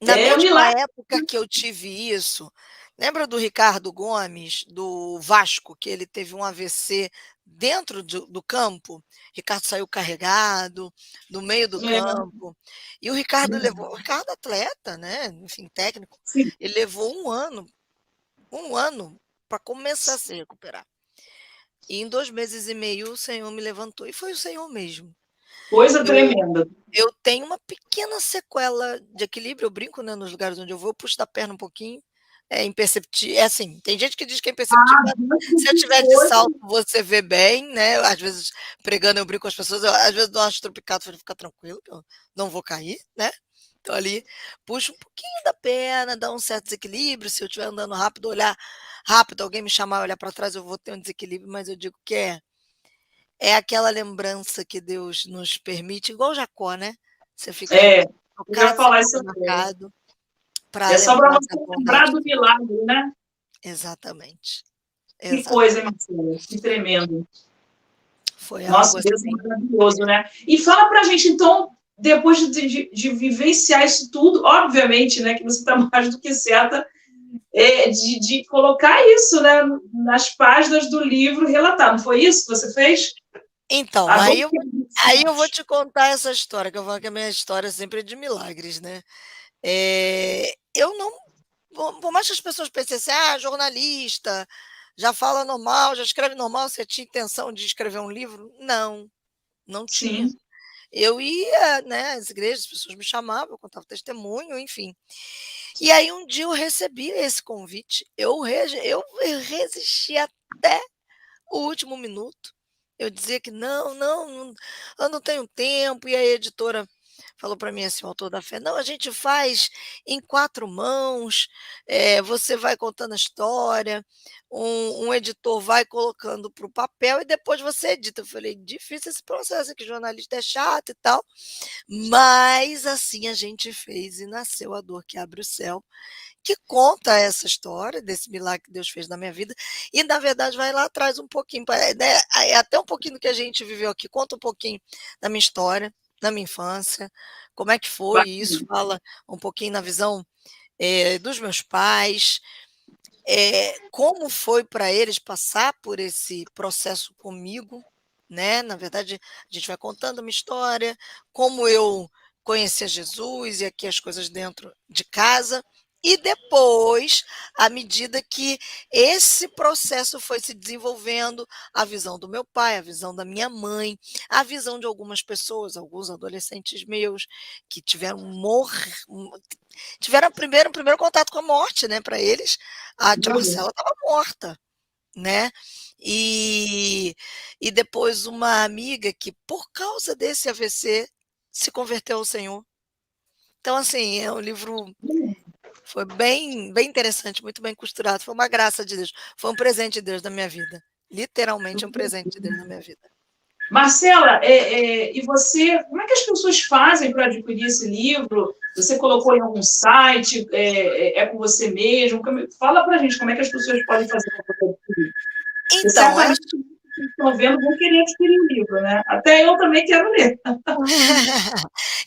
Na
É um
mesma
milagre.
época que eu tive isso, lembra do Ricardo Gomes, do Vasco, que ele teve um AVC dentro do campo? Ricardo saiu carregado, no meio do campo. E o Ricardo levou, o Ricardo atleta, né? Enfim, técnico,
Sim.
ele levou um ano para começar a se recuperar. E em 2 meses e meio o Senhor me levantou, e foi o Senhor mesmo.
Coisa tremenda.
Eu tenho uma pequena sequela de equilíbrio, eu brinco, né, nos lugares onde eu vou, eu puxo da perna um pouquinho, é imperceptível, é assim, tem gente que diz que é imperceptível, mas se eu tiver de salto você vê bem, né, às vezes pregando eu brinco com as pessoas, eu, às vezes dou umas tropicadas, falei, fica tranquilo que eu não vou cair, né, então ali, puxo um pouquinho da perna, dá um certo desequilíbrio, se eu estiver andando rápido, olhar rápido, alguém me chamar, olhar para trás, eu vou ter um desequilíbrio, mas eu digo que é aquela lembrança que Deus nos permite, igual Jacó, né? Você fica
Eu ia
tocado,
falar
você
isso
fica
também.
marcado para
É só para
lembrar
você
da
lembrar
bondade
do
de Deus.
milagre, né?
Exatamente.
Que coisa, hein, Marcelo? Que tremendo.
Foi
Nossa,
algo
Deus é
assim.
maravilhoso, né? E fala pra gente, então, depois de vivenciar isso tudo, obviamente, né, que você está mais do que certa, de colocar isso, né, nas páginas do livro relatar. Não foi isso que você fez?
Então,
A
aí eu vou te contar essa história, que eu falo que a minha história sempre é de milagres, né? Eu não, por mais que as pessoas pensem assim, jornalista, já fala normal, já escreve normal, você tinha intenção de escrever um livro? Não, não tinha.
Sim.
Eu ia, né, às igrejas, as pessoas me chamavam, eu contava testemunho, enfim. E aí um dia eu recebi esse convite, eu resisti até o último minuto. Eu dizia que não, eu não tenho tempo, e a editora falou para mim assim, o autor da fé, não, a gente faz em 4 mãos, você vai contando a história, um editor vai colocando para o papel e depois você edita. Eu falei, difícil esse processo aqui, jornalista é chato e tal, mas assim a gente fez e nasceu A Dor que Abre o Céu, que conta essa história desse milagre que Deus fez na minha vida, e na verdade vai lá atrás um pouquinho, né, até um pouquinho do que a gente viveu aqui, conta um pouquinho da minha história, da minha infância, como é que foi isso, fala um pouquinho na visão dos meus pais, como foi para eles passar por esse processo comigo, né? Na verdade, a gente vai contando a minha história, como eu conheci Jesus e aqui as coisas dentro de casa. E depois, à medida que esse processo foi se desenvolvendo, a visão do meu pai, a visão da minha mãe, a visão de algumas pessoas, alguns adolescentes meus, que tiveram tiveram o primeiro contato com a morte, né? Para eles, a tia Marcela estava morta, né? E depois uma amiga que, por causa desse AVC, se converteu ao Senhor. Então, assim, é um livro. Foi bem interessante, muito bem costurado. Foi uma graça de Deus. Foi um presente de Deus na minha vida. Literalmente um presente de Deus na minha vida.
Marcela, e você, como é que as pessoas fazem para adquirir esse livro? Você colocou em algum site? É com você mesmo? Fala para a gente como é que as pessoas podem fazer para poder adquirir. Porque
Então,
certamente que estão vendo vão querer adquirir o livro, né? Até eu também quero ler.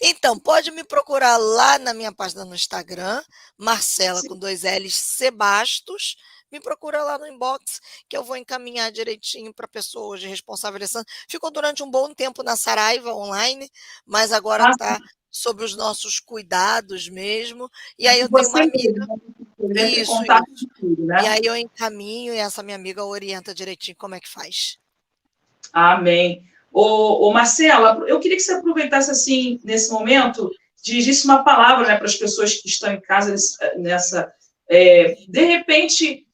então, pode me procurar lá na minha página no Instagram, Marcela com 2 L's, Sebastos. Me procura lá no inbox que eu vou encaminhar direitinho para a pessoa hoje responsável. Ficou durante um bom tempo na Saraiva online, mas agora
Ah,
está sob os nossos cuidados mesmo. E aí eu tenho uma
você
amiga.
mesmo, ele entra em
Isso,
contato
isso.
com tudo,
E
né?
aí eu encaminho e essa minha amiga orienta direitinho como é que faz.
Amém. Marcela, eu queria que você aproveitasse, assim, nesse momento, dirigisse uma palavra, né, para as pessoas que estão em casa de repente,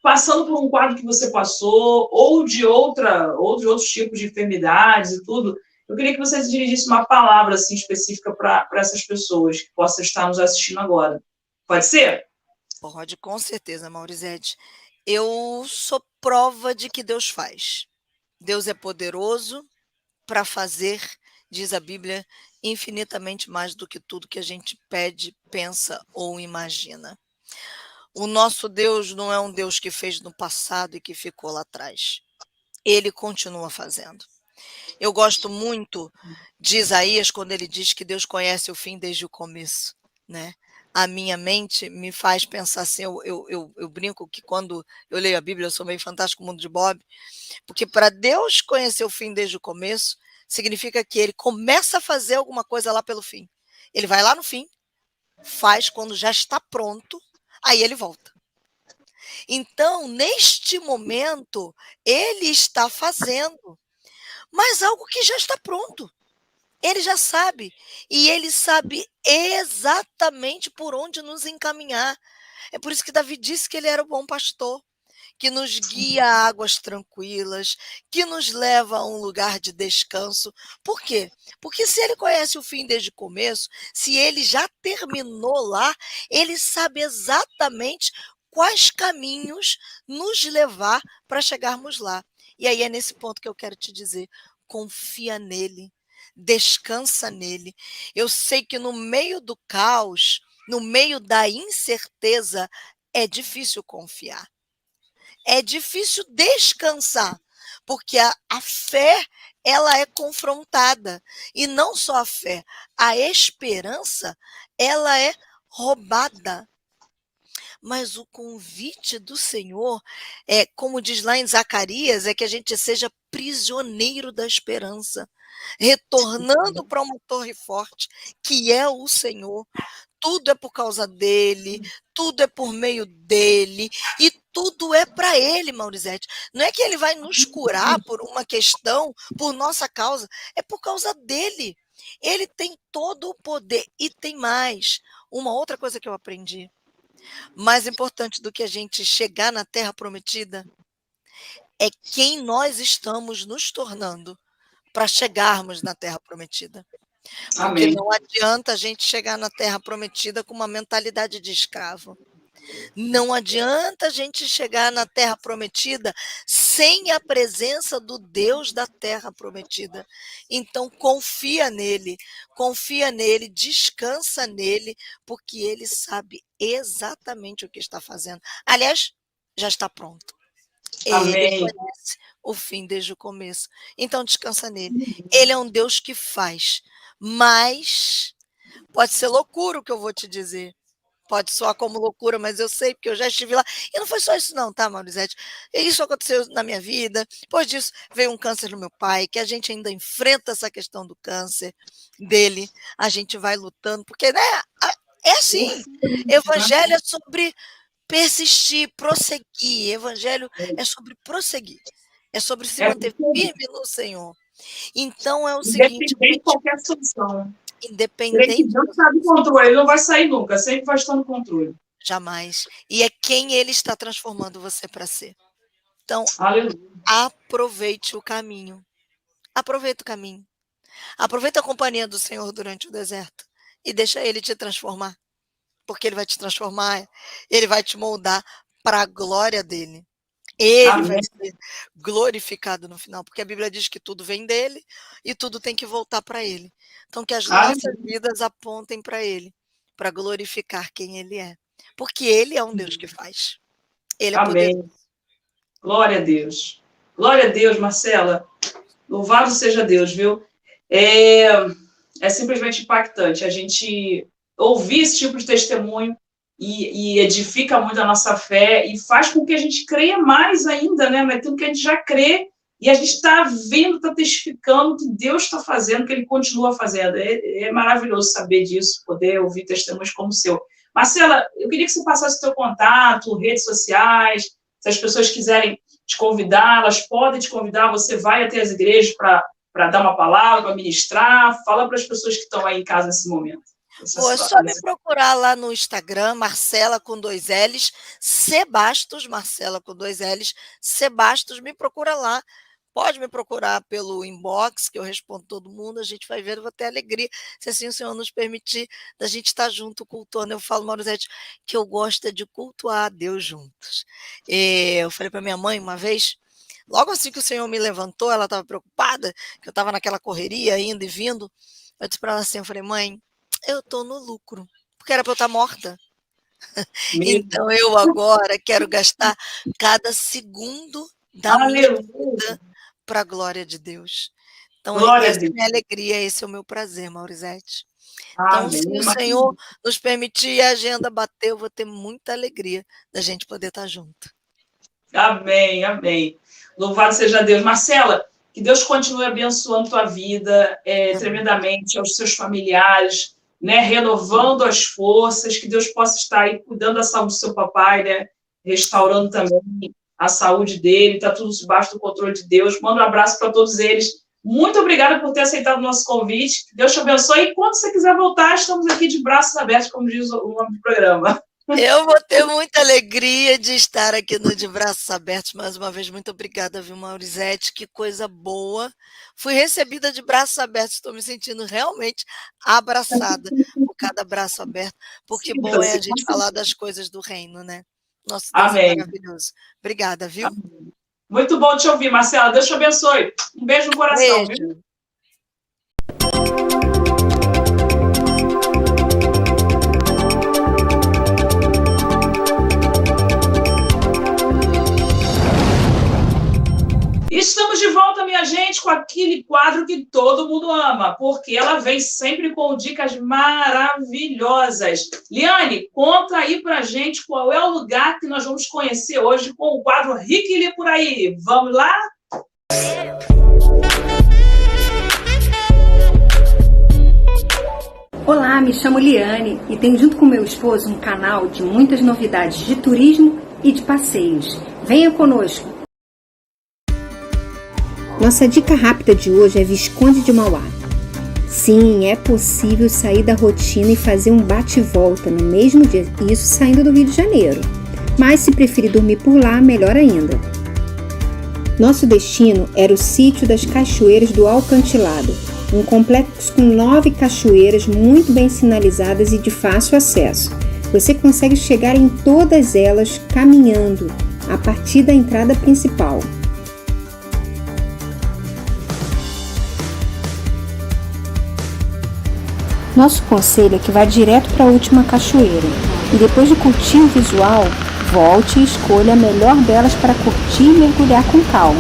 passando por um quadro que você passou, ou de outros tipos de enfermidades e tudo. Eu queria que você dirigisse uma palavra, assim, específica para essas pessoas que possam estar nos assistindo agora. Pode ser?
Pode, com certeza, Maurizete. Eu sou prova de que Deus faz. Deus é poderoso para fazer, diz a Bíblia, infinitamente mais do que tudo que a gente pede, pensa ou imagina. O nosso Deus não é um Deus que fez no passado e que ficou lá atrás. Ele continua fazendo. Eu gosto muito de Isaías quando ele diz que Deus conhece o fim desde o começo, né? A minha mente me faz pensar assim, eu brinco que quando eu leio a Bíblia, eu sou meio fantástico mundo de Bob, porque para Deus conhecer o fim desde o começo, significa que ele começa a fazer alguma coisa lá pelo fim. Ele vai lá no fim, faz quando já está pronto, aí ele volta. Então, neste momento, ele está fazendo, mas algo que já está pronto. Ele já sabe, e ele sabe exatamente por onde nos encaminhar. É por isso que Davi disse que ele era o bom pastor, que nos guia a águas tranquilas, que nos leva a um lugar de descanso. Por quê? Porque se ele conhece o fim desde o começo, se ele já terminou lá, ele sabe exatamente quais caminhos nos levar para chegarmos lá. E aí é nesse ponto que eu quero te dizer: confia nele, descansa nele. Eu sei que no meio do caos, no meio da incerteza, é difícil confiar. É difícil descansar, porque a fé, ela é confrontada. E não só a fé, a esperança, ela é roubada. Mas o convite do Senhor, como diz lá em Zacarias, é que a gente seja prisioneiro da esperança, retornando para uma torre forte, que é o Senhor. Tudo é por causa dele, tudo é por meio dele, e tudo é para ele, Maurizete. Não é que ele vai nos curar por uma questão, por nossa causa, é por causa dele. Ele tem todo o poder e tem mais. Uma outra coisa que eu aprendi, mais importante do que a gente chegar na terra prometida, é quem nós estamos nos tornando para chegarmos na terra prometida. Porque
Amém.
não adianta a gente chegar na terra prometida com uma mentalidade de escravo. Não adianta a gente chegar na terra prometida sem a presença do Deus da terra prometida. Então confia nele, descansa nele, porque ele sabe exatamente o que está fazendo. Aliás, já está pronto. Ele
Amém.
conhece o fim desde o começo. Então descansa nele. Ele é um Deus que faz, mas pode ser loucura o que eu vou te dizer. Pode soar como loucura, mas eu sei, porque eu já estive lá. E não foi só isso não, tá, Maurizete? Isso aconteceu na minha vida. Depois disso, veio um câncer no meu pai, que a gente ainda enfrenta essa questão do câncer dele. A gente vai lutando, porque, né, é assim. Evangelho é sobre persistir, prosseguir. Evangelho é sobre prosseguir. É sobre se
É
manter firme no Senhor. Então é o seguinte,
independente de qualquer solução. Creio que
independente,
Deus está no controle, ele não vai sair nunca, sempre vai estar no controle.
jamais. E é quem ele está transformando você para ser. Então,
Aleluia.
aproveite o caminho. Aproveita o caminho. Aproveita a companhia do Senhor durante o deserto e deixa ele te transformar. Porque ele vai te transformar, ele vai te moldar para a glória dele. Ele vai
Amém.
ser glorificado no final, porque a Bíblia diz que tudo vem dele e tudo tem que voltar para ele. Então, que as nossas
Amém.
vidas apontem para ele, para glorificar quem ele é. Porque ele é um Deus que faz. Ele é poderoso.
Amém. Glória a Deus. Glória a Deus, Marcela. Louvado seja Deus, viu? É simplesmente impactante a gente ouvir esse tipo de testemunho e edifica muito a nossa fé e faz com que a gente creia mais ainda, né? Naquilo que a gente já crê e a gente está vendo, está testificando que Deus está fazendo, que Ele continua fazendo. É maravilhoso saber disso, poder ouvir testemunhos como o seu. Marcela, eu queria que você passasse o seu contato, redes sociais, se as pessoas quiserem te convidar, elas podem te convidar, você vai até as igrejas para dar uma palavra, para ministrar, fala para as pessoas que estão aí em casa nesse momento.
É só me procurar lá no Instagram, Marcela com 2 L's, Sebastos, Marcela com 2 L's, Sebastos, me procura lá. Pode me procurar pelo inbox, que eu respondo todo mundo, a gente vai ver, eu vou ter alegria, se assim o Senhor nos permitir, da gente estar junto cultuando. Eu falo, Maurizete, que eu gosto de cultuar a Deus juntos. Eu falei para minha mãe uma vez, logo assim que o Senhor me levantou, ela estava preocupada, que eu estava naquela correria, indo e vindo, eu disse para ela assim, eu falei, mãe, eu estou no lucro, porque era para eu estar morta. Então eu agora quero gastar cada segundo da minha vida para a glória de Deus. Então, essa é a minha alegria, esse é o meu prazer, Maurizete. Então, se o Senhor nos permitir e a agenda bater, eu vou ter muita alegria da gente poder estar junto.
Amém, amém. Louvado seja Deus. Marcela, que Deus continue abençoando tua vida tremendamente, aos seus familiares, né, renovando as forças, que Deus possa estar aí cuidando da saúde do seu papai, né, restaurando também a saúde dele, está tudo debaixo do controle de Deus. Manda um abraço para todos eles. Muito obrigada por ter aceitado o nosso convite. Deus te abençoe. E quando você quiser voltar, estamos aqui de braços abertos, como diz o nome do programa.
Eu vou ter muita alegria de estar aqui no De Braços Abertos. Mais uma vez, muito obrigada, viu, Maurizete? Que coisa boa. Fui recebida de braços abertos. Estou me sentindo realmente abraçada por cada braço aberto. Porque bom é a gente falar das coisas do reino, né? Nosso Deus é maravilhoso. Obrigada, viu?
Amém. Muito bom te ouvir, Marcela. Deus te abençoe. Um beijo no coração.
Beijo.
Viu? Estamos de volta, minha gente, com aquele quadro que todo mundo ama, porque ela vem sempre com dicas maravilhosas. Liane, conta aí pra gente qual é o lugar que nós vamos conhecer hoje com o quadro Riquili por aí. Vamos lá?
Olá, me chamo Liane e tenho junto com meu esposo um canal de muitas novidades de turismo e de passeios. Venha conosco!
Nossa dica rápida de hoje é Visconde de Mauá. Sim, é possível sair da rotina e fazer um bate-volta no mesmo dia, isso saindo do Rio de Janeiro. Mas se preferir dormir por lá, melhor ainda. Nosso destino era o sítio das Cachoeiras do Alcantilado, um complexo com 9 cachoeiras muito bem sinalizadas e de fácil acesso. Você consegue chegar em todas elas caminhando, a partir da entrada principal. Nosso conselho é que vá direto para a última cachoeira e depois de curtir o visual, volte e escolha a melhor delas para curtir e mergulhar com calma.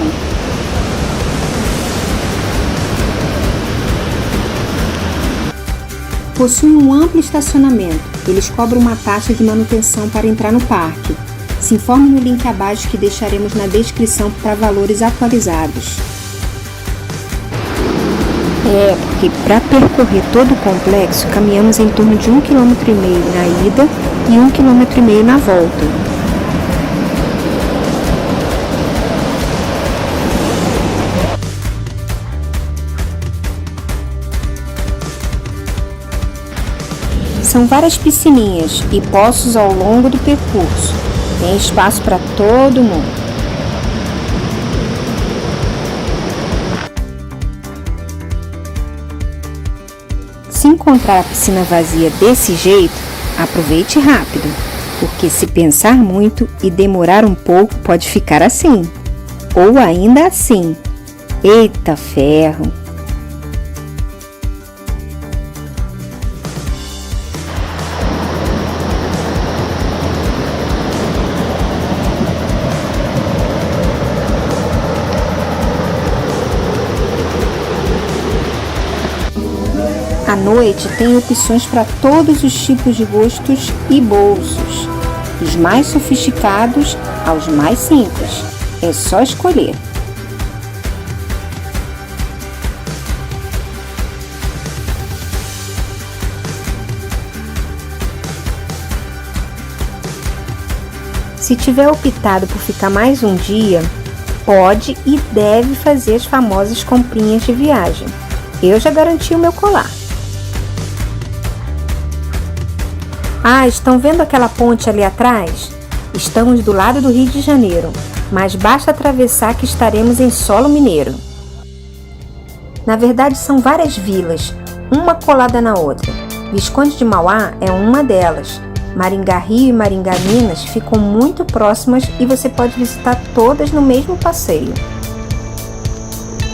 Possui um amplo estacionamento. Eles cobram uma taxa de manutenção para entrar no parque. Se informe no link abaixo que deixaremos na descrição para valores atualizados. Porque para percorrer todo o complexo, caminhamos em torno de 1,5 km na ida e 1,5 km na volta. São várias piscininhas e poços ao longo do percurso. Tem espaço para todo mundo. Se encontrar a piscina vazia desse jeito, aproveite rápido. porque se pensar muito e demorar um pouco pode ficar assim, ou ainda assim. Eita ferro! À noite tem opções para todos os tipos de gostos e bolsos, dos mais sofisticados aos mais simples. É só escolher. Se tiver optado por ficar mais um dia, pode e deve fazer as famosas comprinhas de viagem. Eu já garanti o meu colar. Ah, estão vendo aquela ponte ali atrás? Estamos do lado do Rio de Janeiro, mas basta atravessar que estaremos em solo mineiro. Na verdade, são várias vilas, uma colada na outra. Visconde de Mauá é uma delas. Maringá Rio e Maringá Minas ficam muito próximas e você pode visitar todas no mesmo passeio.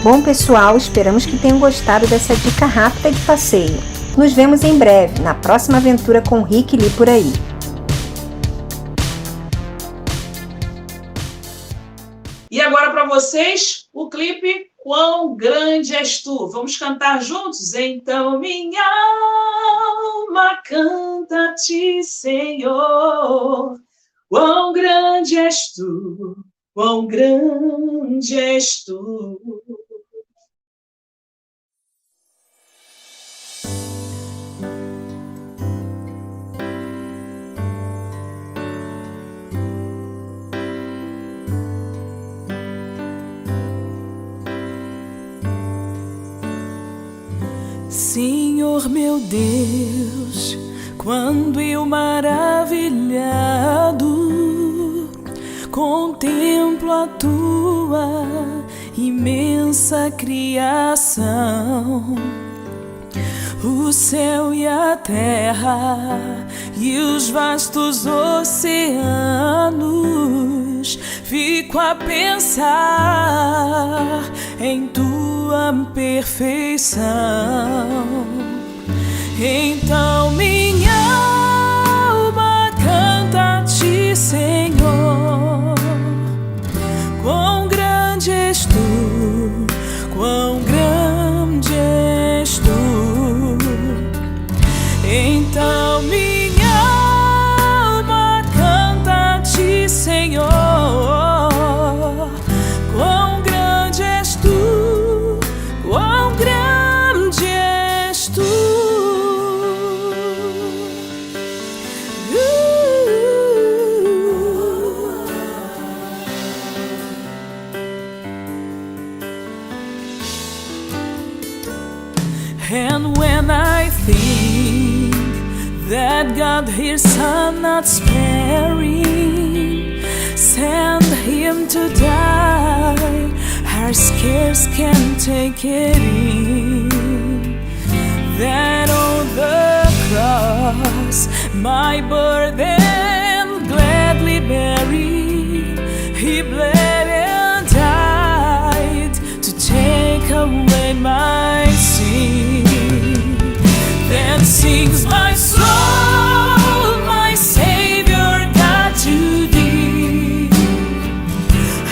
Bom, pessoal, esperamos que tenham gostado dessa dica rápida de passeio. Nos vemos em breve, na próxima aventura com Rick Lee por aí.
E agora para vocês, o clipe Quão Grande És Tu. Vamos cantar juntos? Então minha alma canta-te, Senhor. Quão grande és Tu, quão grande és Tu.
Senhor meu Deus, quando eu maravilhado contemplo a tua imensa criação, o céu e a terra e os vastos oceanos, fico a pensar em tua perfeição. Então minha alma canta-te, Senhor. Quão grande és tu, quão grande és tu. Então minha alma canta-te, Senhor. Quão grande és tu, quão grande és tu. And when I think that God his son not sparing, send him to die, I scarce can take it in, that on the cross my burden gladly buried, he bled and died to take away my sin. Then sings my soul, my Savior God, to thee.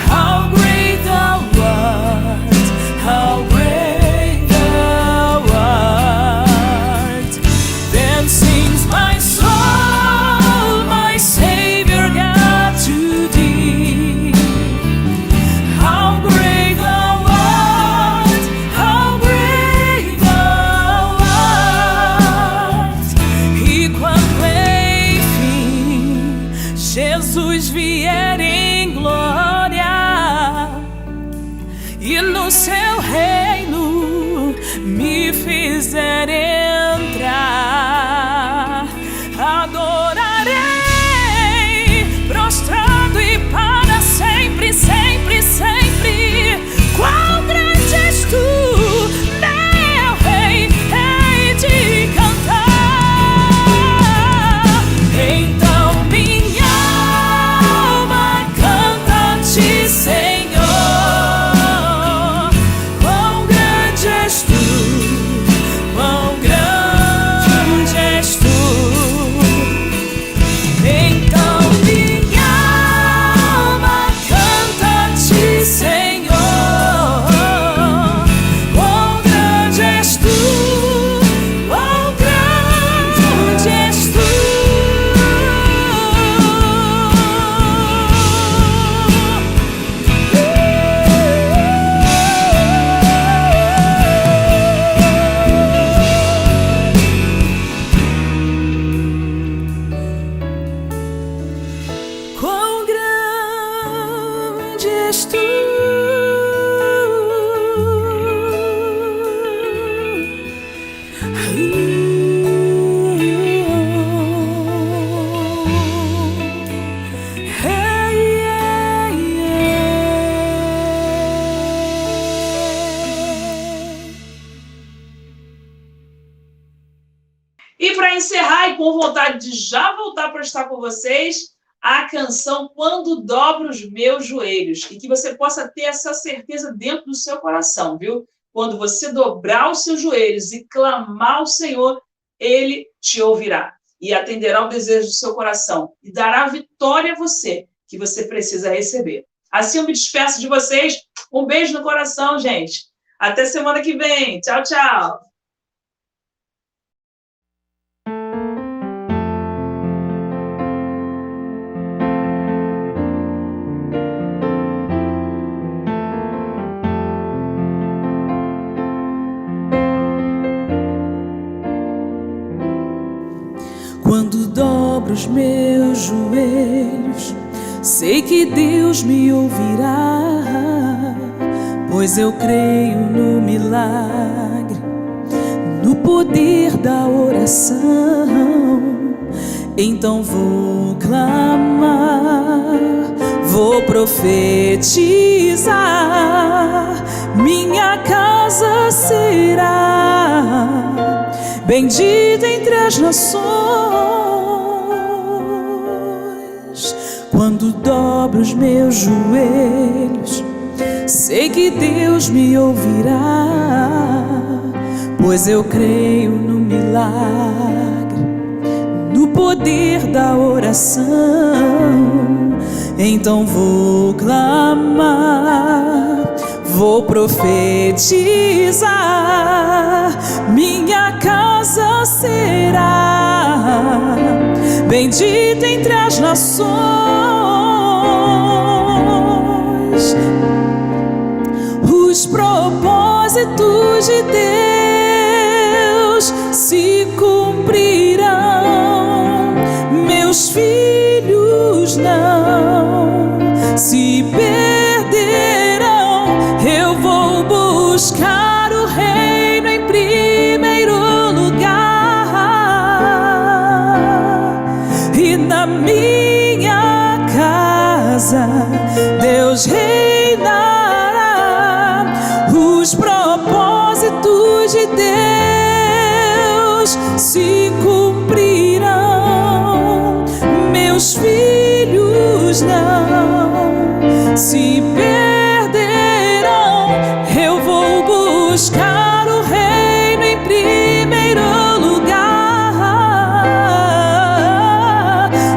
How great thou art, how great thou art. Then sings my soul, my Savior God, to thee. How great thou art, how great thou art. E quando enfim Jesus vier em glória e no seu reino me fizer entrar, adorarei prostrado e para sempre, sempre, sempre. Quão grande és tu, meu rei, hei de cantar. Então minha
para encerrar e com vontade de já voltar para estar com vocês, a canção Quando Dobro os Meus Joelhos, e que você possa ter essa certeza dentro do seu coração, viu? Quando você dobrar os seus joelhos e clamar ao Senhor, Ele te ouvirá e atenderá ao desejo do seu coração e dará a vitória a você que você precisa receber. Assim eu me despeço de vocês. Um beijo no coração, gente. Até semana que vem. Tchau, tchau.
Quando dobro os meus joelhos, sei que Deus me ouvirá, pois eu creio no milagre, no poder da oração. Então vou clamar, vou profetizar, minha casa será bendita entre as nações. Quando dobro os meus joelhos, sei que Deus me ouvirá, pois eu creio no milagre, no poder da oração. Então vou clamar, vou profetizar, minha casa será bendita entre as nações. Os propósitos de Deus se cumprirão, meus filhos não se perderão. Eu vou buscar o reino em primeiro lugar, e na minha casa Deus reinará. Os propósitos de Deus se cumprirão, meus filhos não se perderão. Eu vou buscar o reino em primeiro lugar,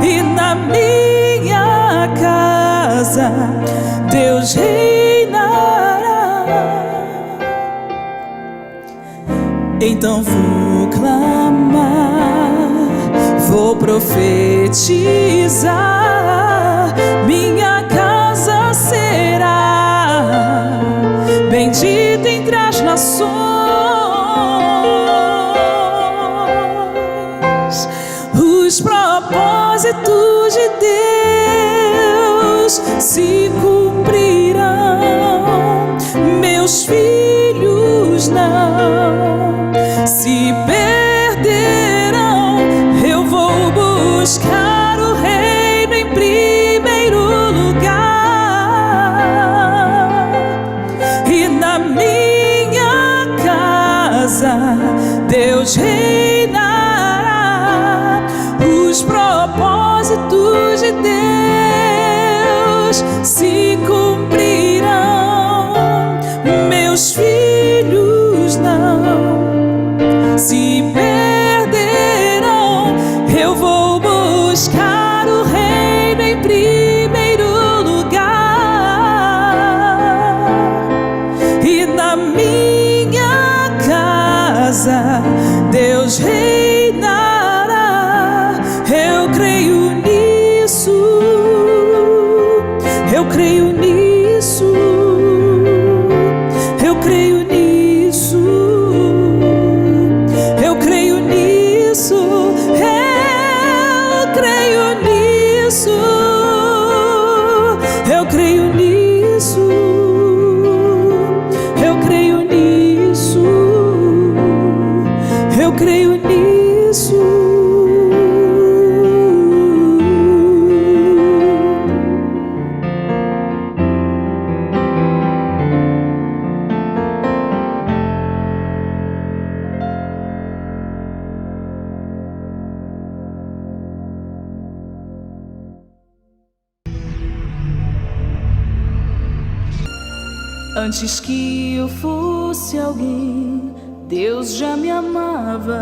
e na minha casa Deus reinará. Então vou clamar, vou profetizar, minha casa será bendita entre as nações. Os propósitos de Deus se cumprirão, meus filhos não se perderão. Eu vou buscar o reino em primeiro lugar, e na minha casa Deus reinará. Os propósitos de Deus se cumprirão, meus Antes que eu fosse alguém, Deus já me amava.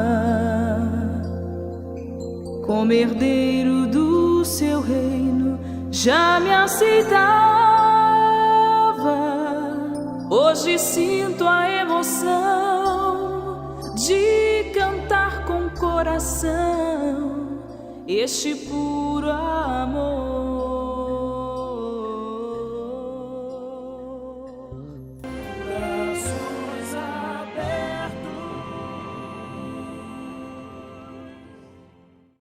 Como herdeiro do seu reino, já me aceitava. Hoje sinto a emoção de cantar com coração este puro amor.